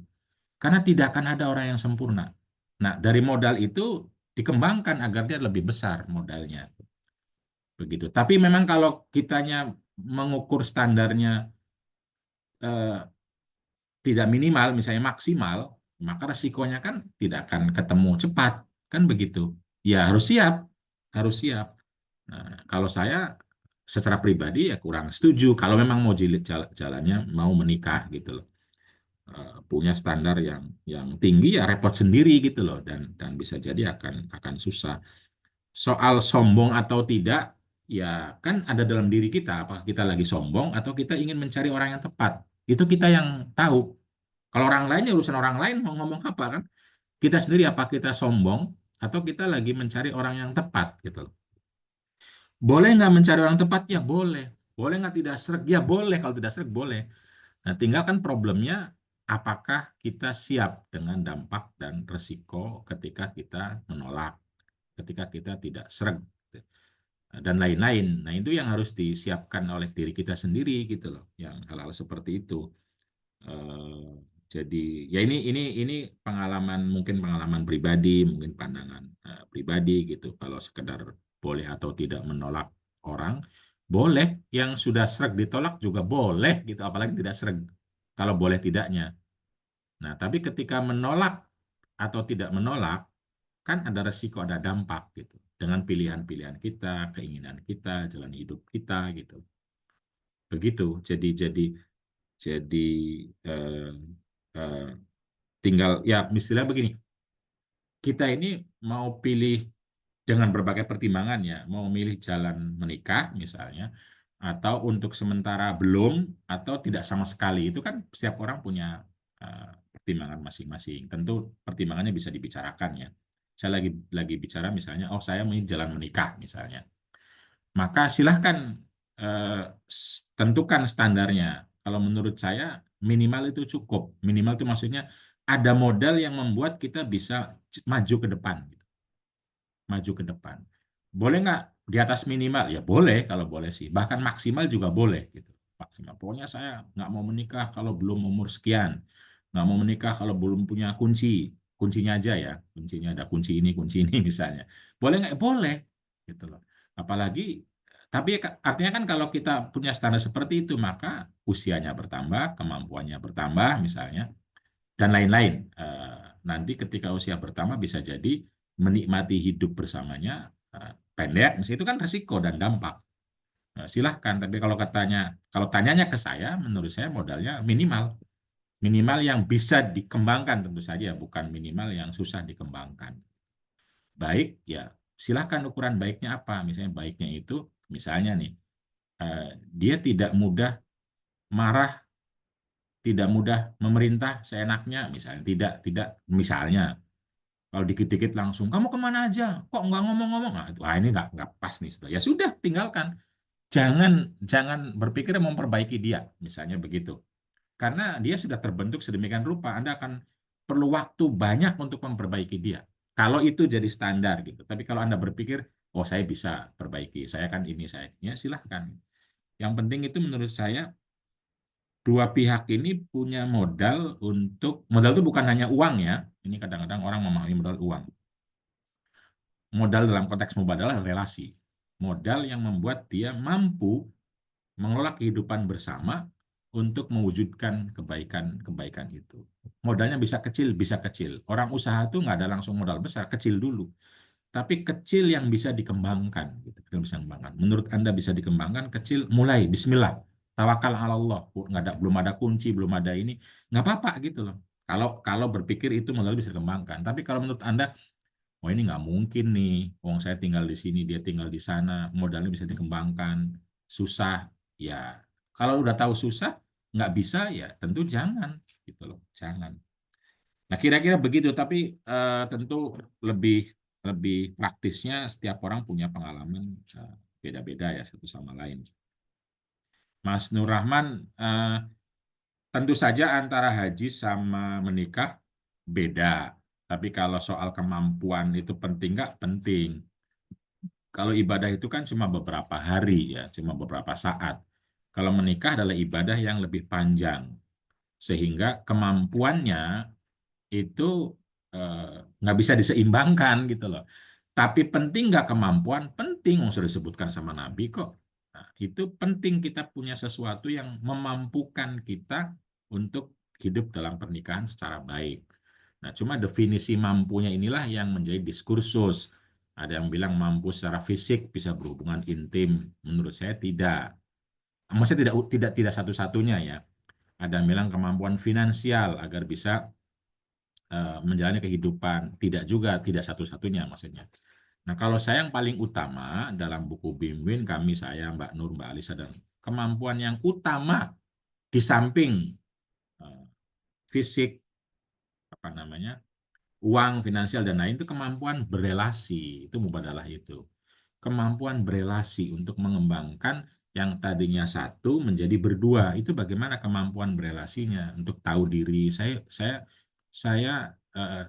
Karena tidak akan ada orang yang sempurna. Nah, dari modal itu dikembangkan agar dia lebih besar modalnya. Begitu. Tapi memang kalau kitanya mengukur standarnya eh, tidak minimal, misalnya maksimal, maka resikonya kan tidak akan ketemu cepat, kan begitu. Ya harus siap, harus siap. Nah, kalau saya secara pribadi ya kurang setuju kalau memang mau jilid jalannya mau menikah gitu loh. Punya standar yang tinggi ya repot sendiri gitu loh, dan bisa jadi akan susah. Soal sombong atau tidak, ya kan ada dalam diri kita, apakah kita lagi sombong atau kita ingin mencari orang yang tepat. Itu kita yang tahu. Kalau orang lain ya urusan orang lain mau ngomong apa kan. Kita sendiri apa kita sombong atau kita lagi mencari orang yang tepat gitu loh. Boleh nggak mencari orang tepat? Ya boleh. Boleh nggak tidak sreg? Ya boleh. Kalau tidak sreg boleh. Nah, tinggal kan problemnya apakah kita siap dengan dampak dan resiko ketika kita menolak, ketika kita tidak sreg dan lain-lain. Nah, itu yang harus disiapkan oleh diri kita sendiri gitu loh, yang hal-hal seperti itu. Eh, jadi ya ini pengalaman, mungkin pengalaman pribadi, mungkin pandangan pribadi gitu. Kalau sekedar boleh atau tidak menolak orang, boleh. Yang sudah sreg ditolak juga boleh gitu, apalagi tidak sreg. Kalau boleh tidaknya. Nah, tapi ketika menolak atau tidak menolak, kan ada resiko, ada dampak gitu. Dengan pilihan-pilihan kita, keinginan kita, jalan hidup kita gitu. Begitu. Jadi eh, eh, tinggal ya istilah begini, kita ini mau pilih dengan berbagai pertimbangan ya, mau milih jalan menikah misalnya, atau untuk sementara belum, atau tidak sama sekali. Itu kan setiap orang punya pertimbangan masing-masing. Tentu pertimbangannya bisa dibicarakan ya. Saya lagi bicara misalnya, oh saya mau jalan menikah misalnya. Maka silahkan tentukan standarnya. Kalau menurut saya minimal itu cukup. Minimal itu maksudnya ada modal yang membuat kita bisa maju ke depan. Maju ke depan. Boleh nggak di atas minimal? Ya boleh kalau boleh sih. Bahkan maksimal juga boleh gitu. Maksimal. Pokoknya saya nggak mau menikah kalau belum umur sekian. Nggak mau menikah kalau belum punya kunci. Kuncinya aja ya. Kuncinya ada kunci ini misalnya. Boleh nggak? Boleh. Gitu loh. Apalagi tapi artinya kan kalau kita punya standar seperti itu, maka usianya bertambah, kemampuannya bertambah misalnya, dan lain-lain. Nanti ketika usia bertambah bisa jadi menikmati hidup bersamanya pendek, misalnya itu kan resiko dan dampak. Silahkan, tapi kalau tanyanya ke saya, menurut saya modalnya minimal. Minimal yang bisa dikembangkan tentu saja, bukan minimal yang susah dikembangkan. Baik, ya silahkan ukuran baiknya apa. Misalnya baiknya itu, misalnya nih, dia tidak mudah marah, tidak mudah memerintah seenaknya, misalnya tidak misalnya kalau dikit-dikit langsung kamu kemana aja, kok nggak ngomong-ngomong, nah, ini nggak pas nih, ya sudah tinggalkan, jangan jangan berpikir memperbaiki dia, misalnya begitu. karena dia sudah terbentuk sedemikian rupa, Anda akan perlu waktu banyak untuk memperbaiki dia. Kalau itu jadi standar gitu. Tapi kalau Anda berpikir, oh saya bisa perbaiki, saya kan ini, saya, ya silahkan. Yang penting itu menurut saya, dua pihak ini punya modal modal itu bukan hanya uang ya, ini kadang-kadang orang memahami modal uang. Modal dalam konteks mubadalah relasi. Modal yang membuat dia mampu mengelola kehidupan bersama untuk mewujudkan kebaikan-kebaikan itu. Modalnya bisa kecil, bisa kecil. Orang usaha itu nggak ada langsung modal besar, kecil dulu. Tapi kecil yang bisa dikembangkan. Gitu. Kita bisa kembangkan. Menurut Anda bisa dikembangkan, kecil, mulai, bismillah. Tawakal ala Allah. Belum ada kunci, belum ada ini. Nggak apa-apa gitu loh. Kalau berpikir itu modal bisa dikembangkan. Tapi kalau menurut Anda, oh ini nggak mungkin nih, wong saya tinggal di sini, dia tinggal di sana, modalnya bisa dikembangkan, susah, ya kalau udah tahu susah, nggak bisa, ya tentu jangan, gitu loh, jangan. Nah kira-kira begitu, tapi tentu lebih praktisnya setiap orang punya pengalaman beda-beda ya satu sama lain. Mas Nur Rahman, tentu saja antara haji sama menikah beda. Tapi kalau soal kemampuan itu penting nggak? Penting. Kalau ibadah itu kan cuma beberapa hari ya, cuma beberapa saat. Kalau menikah adalah ibadah yang lebih panjang. Sehingga kemampuannya itu nggak bisa diseimbangkan gitu loh. Tapi penting nggak kemampuan? Penting, sudah disebutkan sama Nabi kok. Nah, itu penting kita punya sesuatu yang memampukan kita untuk hidup dalam pernikahan secara baik. Nah, cuma definisi mampunya inilah yang menjadi diskursus. Ada yang bilang mampu secara fisik bisa berhubungan intim. Menurut saya tidak. Maksudnya tidak satu-satunya ya. Ada yang bilang kemampuan finansial agar bisa menjalani kehidupan. Tidak juga, tidak satu-satunya maksudnya. Nah, kalau saya yang paling utama dalam buku Bimwin, saya, Mbak Nur, Mbak Alisa, dan kemampuan yang utama di samping fisik, uang, finansial, dan lain, itu kemampuan berelasi. Itu mubadalah itu. Kemampuan berelasi untuk mengembangkan yang tadinya satu menjadi berdua. Itu bagaimana kemampuan berelasinya untuk tahu diri. Saya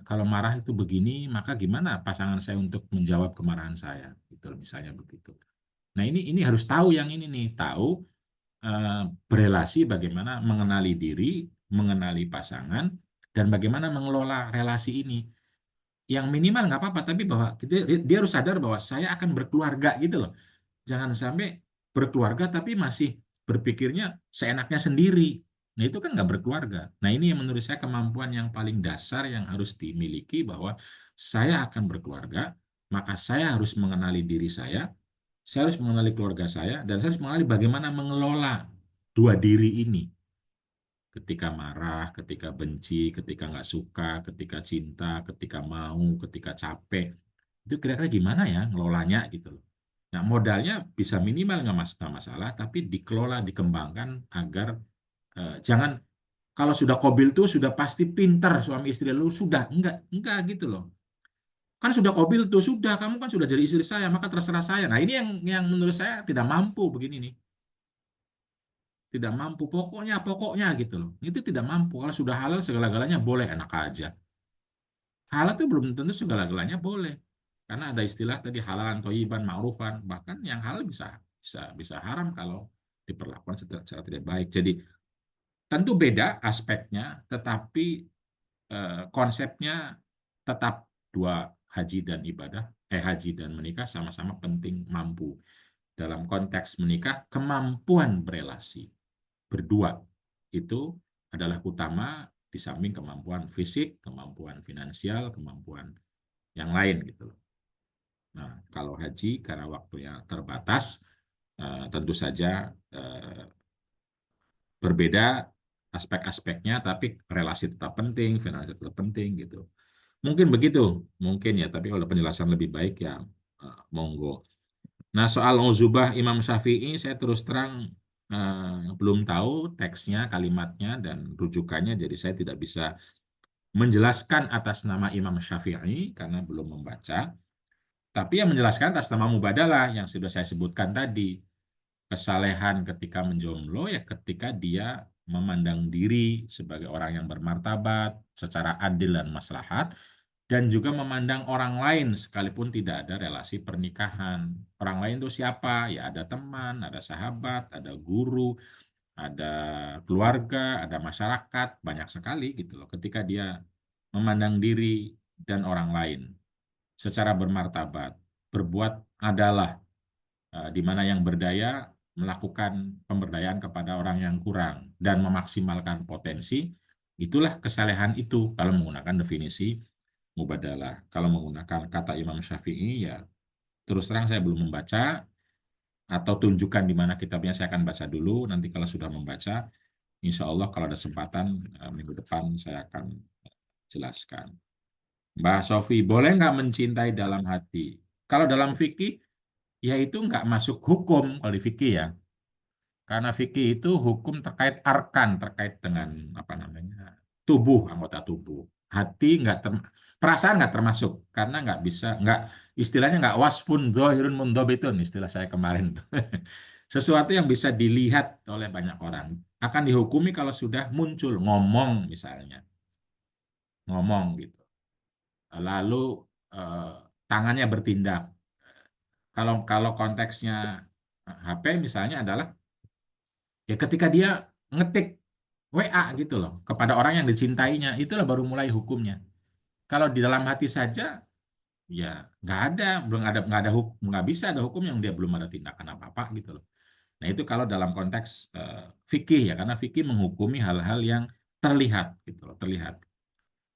kalau marah itu begini, maka gimana pasangan saya untuk menjawab kemarahan saya, gitu misalnya begitu. Nah ini harus tahu yang ini nih, tahu berelasi, bagaimana mengenali diri, mengenali pasangan, dan bagaimana mengelola relasi ini. Yang minimal nggak apa-apa, tapi bahwa dia harus sadar bahwa saya akan berkeluarga gitu loh. Jangan sampai berkeluarga tapi masih berpikirnya seenaknya sendiri. Nah itu kan nggak berkeluarga. Nah ini yang menurut saya kemampuan yang paling dasar yang harus dimiliki, bahwa saya akan berkeluarga, maka saya harus mengenali diri saya harus mengenali keluarga saya, dan saya harus mengenali bagaimana mengelola dua diri ini. Ketika marah, ketika benci, ketika nggak suka, ketika cinta, ketika mau, ketika capek. Itu kira-kira gimana ya ngelolanya gitu loh. Nah modalnya bisa minimal nggak masalah, tapi dikelola, dikembangkan agar jangan kalau sudah kobil tuh sudah pasti pintar suami istri lu, sudah enggak gitu loh. Kan sudah kobil tuh, sudah kamu kan sudah jadi istri saya, maka terserah saya. Nah ini yang menurut saya tidak mampu begini nih. Tidak mampu, pokoknya gitu loh. Itu tidak mampu. Kalau sudah halal segala-galanya boleh, enak aja. Halal itu belum tentu segala-galanya boleh. Karena ada istilah tadi halalan, thayyiban, ma'rufan. Bahkan yang halal bisa haram kalau diperlakukan secara tidak baik. Jadi tentu beda aspeknya, tetapi konsepnya tetap dua, haji dan menikah sama-sama penting, mampu. Dalam konteks menikah, kemampuan berelasi berdua itu adalah utama di samping kemampuan fisik, kemampuan finansial, kemampuan yang lain gitu loh. Nah, kalau haji karena waktunya terbatas, tentu saja berbeda aspek-aspeknya, tapi relasi tetap penting, finansial tetap penting gitu. Mungkin begitu, mungkin ya, tapi kalau penjelasan lebih baik ya monggo. Nah, soal uzubah Imam Syafi'i, saya terus terang belum tahu teksnya, kalimatnya, dan rujukannya, jadi saya tidak bisa menjelaskan atas nama Imam Syafi'i karena belum membaca. Tapi yang menjelaskan atas nama mubadalah yang sudah saya sebutkan tadi. Kesalehan ketika menjomblo ya ketika dia memandang diri sebagai orang yang bermartabat secara adil dan maslahat, dan juga memandang orang lain sekalipun tidak ada relasi pernikahan. Orang lain itu siapa? Ya ada teman, ada sahabat, ada guru, ada keluarga, ada masyarakat, banyak sekali gitu loh. Ketika dia memandang diri dan orang lain secara bermartabat, berbuat adalah di mana yang berdaya melakukan pemberdayaan kepada orang yang kurang dan memaksimalkan potensi, itulah kesalehan itu kalau menggunakan definisi mubadalah. Kalau menggunakan kata Imam Syafi'i, ya terus terang saya belum membaca, atau tunjukkan di mana kitabnya, saya akan baca dulu. Nanti kalau sudah membaca, insya Allah kalau ada kesempatan minggu depan saya akan jelaskan. Mbak Sofi, boleh nggak mencintai dalam hati? Kalau dalam fikih, ya itu nggak masuk hukum kalau di fikih ya. Karena fikih itu hukum terkait arkan, terkait dengan apa namanya tubuh, anggota tubuh. Hati perasaan nggak termasuk, karena nggak bisa, nggak, istilahnya nggak wasfun dzahirun mundhabitun, istilah saya kemarin. Sesuatu yang bisa dilihat oleh banyak orang akan dihukumi kalau sudah muncul ngomong misalnya, ngomong gitu. Lalu eh, tangannya bertindak. Kalau kalau konteksnya HP misalnya adalah ya ketika dia ngetik WA gitu loh kepada orang yang dicintainya, itulah baru mulai hukumnya. Kalau di dalam hati saja, ya nggak bisa ada hukum yang dia belum ada tindakan apa-apa gitu loh. Nah itu kalau dalam konteks fikih ya, karena fikih menghukumi hal-hal yang terlihat gitu loh, terlihat.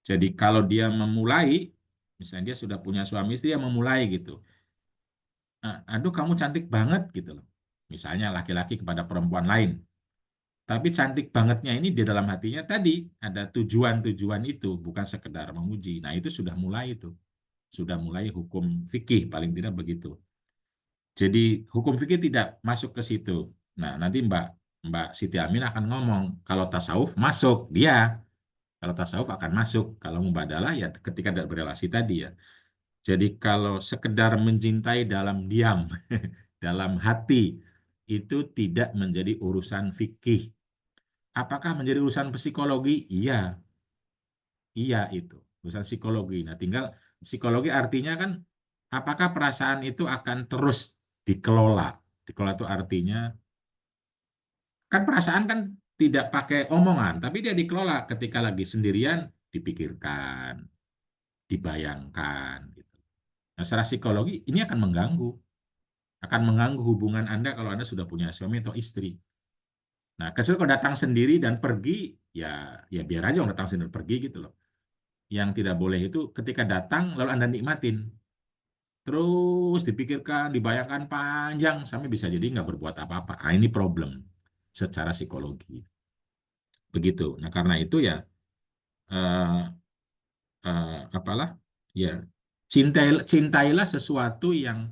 Jadi kalau dia memulai, misalnya dia sudah punya suami istri, dia memulai gitu, aduh kamu cantik banget gitu loh. Misalnya laki-laki kepada perempuan lain. Tapi cantik bangetnya ini di dalam hatinya tadi ada tujuan-tujuan itu, bukan sekedar memuji. Nah, itu sudah mulai itu. Sudah mulai hukum fikih paling tidak begitu. Jadi hukum fikih tidak masuk ke situ. Nah, nanti Mbak Siti Amin akan ngomong kalau tasawuf masuk dia. Kalau tasawuf akan masuk. Kalau mubadalah ya ketika tidak berelasi tadi ya. Jadi kalau sekedar mencintai dalam diam, dalam hati, itu tidak menjadi urusan fikih. Apakah menjadi urusan psikologi? Iya, iya itu urusan psikologi. Nah, tinggal psikologi artinya kan apakah perasaan itu akan terus dikelola? Dikelola itu artinya kan perasaan kan tidak pakai omongan, tapi dia dikelola ketika lagi sendirian, dipikirkan, dibayangkan. Gitu. Nah, secara psikologi ini akan mengganggu hubungan Anda kalau Anda sudah punya suami atau istri. Nah, kecuali kalau datang sendiri dan pergi, ya biar aja orang datang sendiri dan pergi gitu loh. Yang tidak boleh itu ketika datang lalu Anda nikmatin. Terus dipikirkan, dibayangkan panjang sampai bisa jadi nggak berbuat apa-apa. Nah, ini problem secara psikologi. Begitu. Nah, karena itu ya eh, apalah ya cintailah sesuatu yang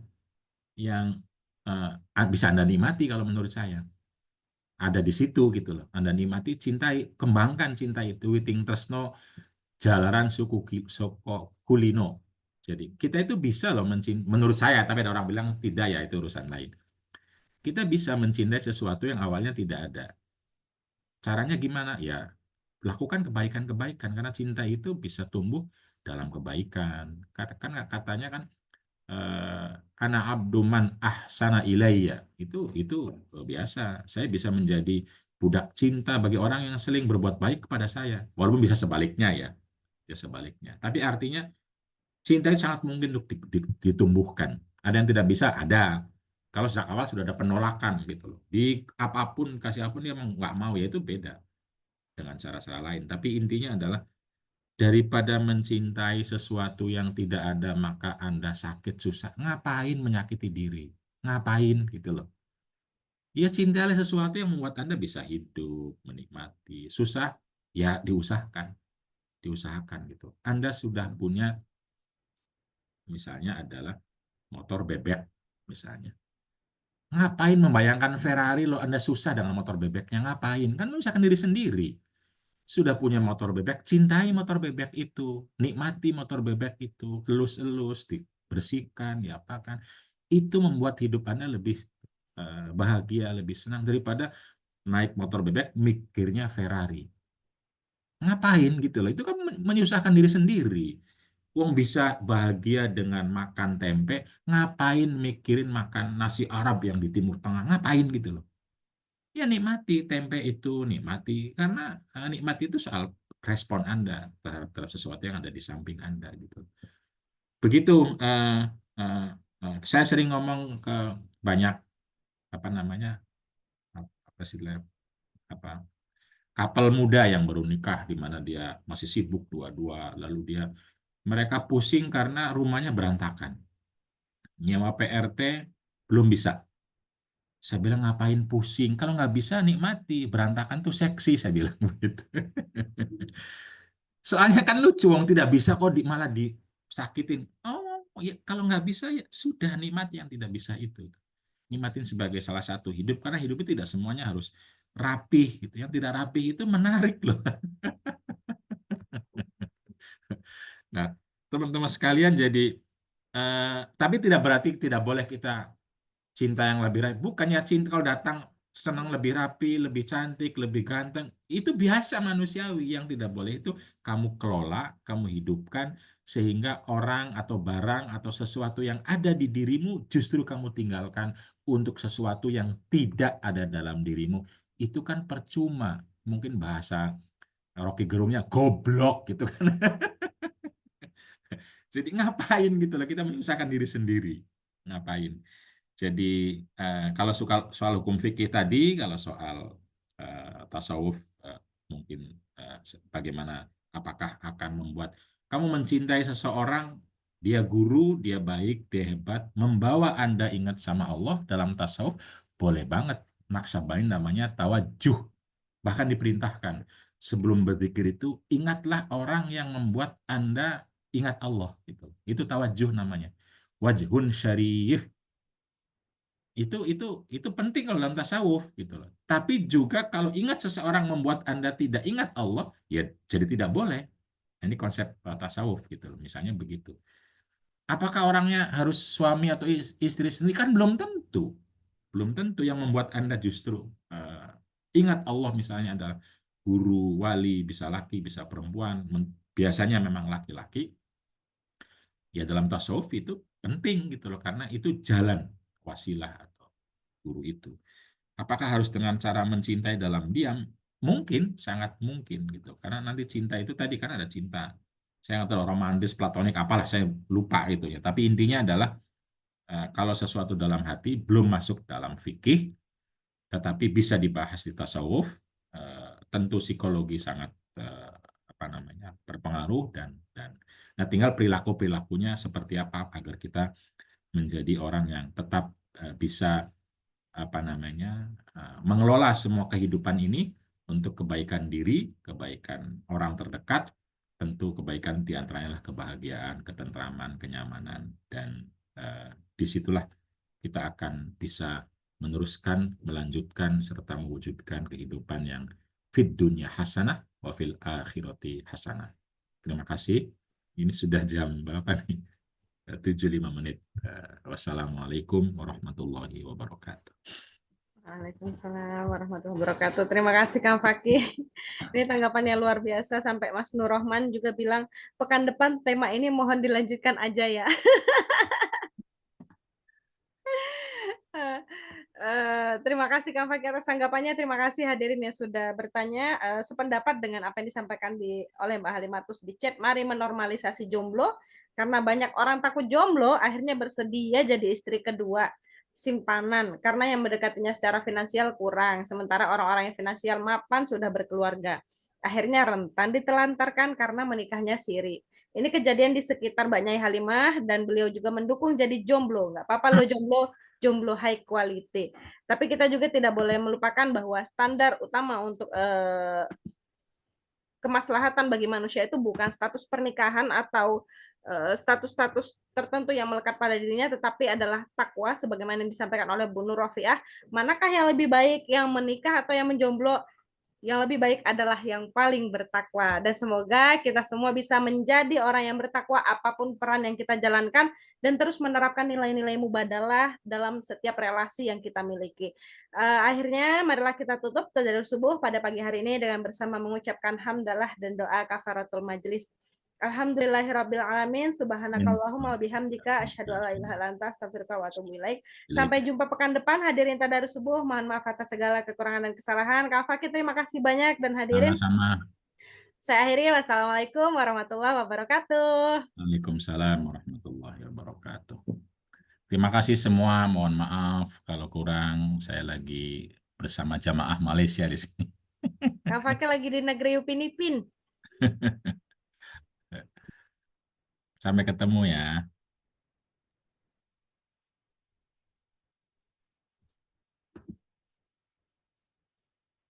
bisa Anda nikmati kalau menurut saya. Ada di situ gitu loh. Anda nikmati, cintai, kembangkan cinta itu. Witing tresno jalaran soko kulino. Jadi kita itu bisa loh menurut saya, tapi ada orang bilang tidak, ya itu urusan lain. Kita bisa mencintai sesuatu yang awalnya tidak ada. Caranya gimana? Ya lakukan kebaikan-kebaikan karena cinta itu bisa tumbuh dalam kebaikan. Katanya kan eh, ana abduman ahsana ilayya. Itu biasa. Saya bisa menjadi budak cinta bagi orang yang sering berbuat baik kepada saya. Walaupun bisa sebaliknya ya. Ya sebaliknya. Tapi artinya cinta itu sangat mungkin untuk ditumbuhkan. Ada yang tidak bisa, ada. Kalau sejak awal sudah ada penolakan gitu loh. Di apapun, kasih apapun dia nggak mau, ya itu beda dengan cara-cara lain. Tapi intinya adalah daripada mencintai sesuatu yang tidak ada, maka Anda sakit, susah. Ngapain menyakiti diri? Ngapain gitu loh. Ya cintailah sesuatu yang membuat Anda bisa hidup, menikmati. Susah, ya diusahakan. Diusahakan gitu. Anda sudah punya misalnya adalah motor bebek misalnya. Ngapain membayangkan Ferrari lo Anda susah dengan motor bebeknya? Ngapain? Kan menyusahkan diri sendiri. Sudah punya motor bebek, cintai motor bebek itu. Nikmati motor bebek itu. Elus-elus, dibersihkan, diapakan. Itu membuat hidup Anda lebih bahagia, lebih senang daripada naik motor bebek mikirnya Ferrari. Ngapain gitu loh? Itu kan menyusahkan diri sendiri. Wong bisa bahagia dengan makan tempe, ngapain mikirin makan nasi Arab yang di Timur Tengah? Ngapain gitu loh? Ya nikmati tempe itu, nikmati. Karena nikmati itu soal respon Anda terhadap sesuatu yang ada di samping Anda gitu. Begitu eh, saya sering ngomong ke banyak apa namanya apa sih apa couple muda yang baru nikah di mana dia masih sibuk dua-dua, lalu mereka pusing karena rumahnya berantakan, nyewa PRT belum bisa. Saya bilang ngapain pusing, kalau nggak bisa nikmati, berantakan tuh seksi, saya bilang begitu. Soalnya kan lucu, wong tidak bisa kok malah disakitin. Oh ya, kalau nggak bisa ya sudah, nikmati yang tidak bisa itu. Nikmatin sebagai salah satu hidup, karena hidup itu tidak semuanya harus rapih gitu. Yang tidak rapih itu menarik loh. Nah, teman-teman sekalian, jadi tapi tidak berarti tidak boleh kita cinta yang lebih rapi. Bukannya cinta kalau datang senang lebih rapi, lebih cantik, lebih ganteng, itu biasa manusiawi. Yang tidak boleh itu kamu kelola, kamu hidupkan sehingga orang atau barang atau sesuatu yang ada di dirimu justru kamu tinggalkan untuk sesuatu yang tidak ada dalam dirimu. Itu kan percuma. Mungkin bahasa Rocky Gerungnya goblok gitu kan. Jadi ngapain gitu loh, kita menyusahkan diri sendiri. Ngapain? Jadi kalau soal hukum fikih tadi, kalau soal tasawuf, mungkin bagaimana, apakah akan membuat kamu mencintai seseorang, dia guru, dia baik, dia hebat, membawa Anda ingat sama Allah dalam tasawuf, boleh banget. Naksabain namanya tawajuh. Bahkan diperintahkan sebelum berzikir itu ingatlah orang yang membuat Anda ingat Allah gitu. Itu tawajuh namanya. Wajhun syarif. Itu penting kalau dalam tasawuf gitu loh. Tapi juga kalau ingat seseorang membuat Anda tidak ingat Allah, ya jadi tidak boleh. Ini konsep tasawuf gitu loh. Misalnya begitu. Apakah orangnya harus suami atau istri sendiri? Kan belum tentu. Belum tentu yang membuat Anda justru ingat Allah, misalnya adalah guru, wali, bisa laki, bisa perempuan. Biasanya memang laki-laki. Ya dalam tasawuf itu penting gitu loh. Karena itu jalan, wasilah atau guru itu. Apakah harus dengan cara mencintai dalam diam? Mungkin, sangat mungkin gitu. Karena nanti cinta itu tadi kan ada cinta. Saya nggak tahu romantis, platonik, apalah, saya lupa itu ya. Tapi intinya adalah kalau sesuatu dalam hati belum masuk dalam fikih, tetapi bisa dibahas di tasawuf, tentu psikologi sangat apa namanya berpengaruh, dan nah tinggal perilakunya seperti apa agar kita menjadi orang yang tetap bisa apa namanya mengelola semua kehidupan ini untuk kebaikan diri, kebaikan orang terdekat, tentu kebaikan di antaranya adalah kebahagiaan, ketentraman, kenyamanan, dan disitulah kita akan bisa meneruskan, melanjutkan, serta mewujudkan kehidupan yang fid dunya hasanah wa fil akhirati hasanah. Terima kasih. Ini sudah jam berapa nih? 75 menit. Wassalamualaikum warahmatullahi wabarakatuh. Waalaikumsalam warahmatullahi wabarakatuh. Terima kasih Kang Fakih. Ini tanggapannya luar biasa, sampai Mas Nur Rohman juga bilang pekan depan tema ini mohon dilanjutkan aja ya. Terima kasih Kang Fakih atas tanggapannya. Terima kasih hadirin yang sudah bertanya. Sependapat dengan apa yang disampaikan oleh Mbak Halimatus di chat. Mari menormalisasi jomblo, karena banyak orang takut jomblo, akhirnya bersedia jadi istri kedua, simpanan, karena yang mendekatinya secara finansial kurang, sementara orang-orang yang finansial mapan sudah berkeluarga. Akhirnya rentan ditelantarkan karena menikahnya siri. Ini kejadian di sekitar Mbak Nyai Halimah, dan beliau juga mendukung jadi jomblo. Nggak apa-apa lo jomblo high quality. Tapi kita juga tidak boleh melupakan bahwa standar utama untuk kemaslahatan bagi manusia itu bukan status pernikahan atau status-status tertentu yang melekat pada dirinya, tetapi adalah takwa, sebagaimana yang disampaikan oleh Bu Nur Rofiah. Manakah yang lebih baik, yang menikah atau yang menjomblo? yang lebih baik adalah yang paling bertakwa. Dan semoga kita semua bisa menjadi orang yang bertakwa apapun peran yang kita jalankan dan terus menerapkan nilai-nilai mubadalah dalam setiap relasi yang kita miliki. Akhirnya marilah kita tutup tadarus subuh pada pagi hari ini dengan bersama mengucapkan hamdalah dan doa kafaratul majlis. Alhamdulillahirabbil alamin, subhanakallahumma wa bihamdika asyhadu an la ilaha illa anta astaghfiruka wa atubu ilaik. Sampai jumpa pekan depan hadirin tadarus subuh. Mohon maaf atas segala kekurangan dan kesalahan. Kak Fakih terima kasih banyak dan hadirin. Sama-sama. Saya akhiri, wassalamualaikum warahmatullahi wabarakatuh. Waalaikumsalam warahmatullahi wabarakatuh. Terima kasih semua. Mohon maaf kalau kurang. Saya lagi bersama jamaah Malaysia di sini. Kak Fakih lagi di negeri Upin Ipin. Sampai ketemu ya.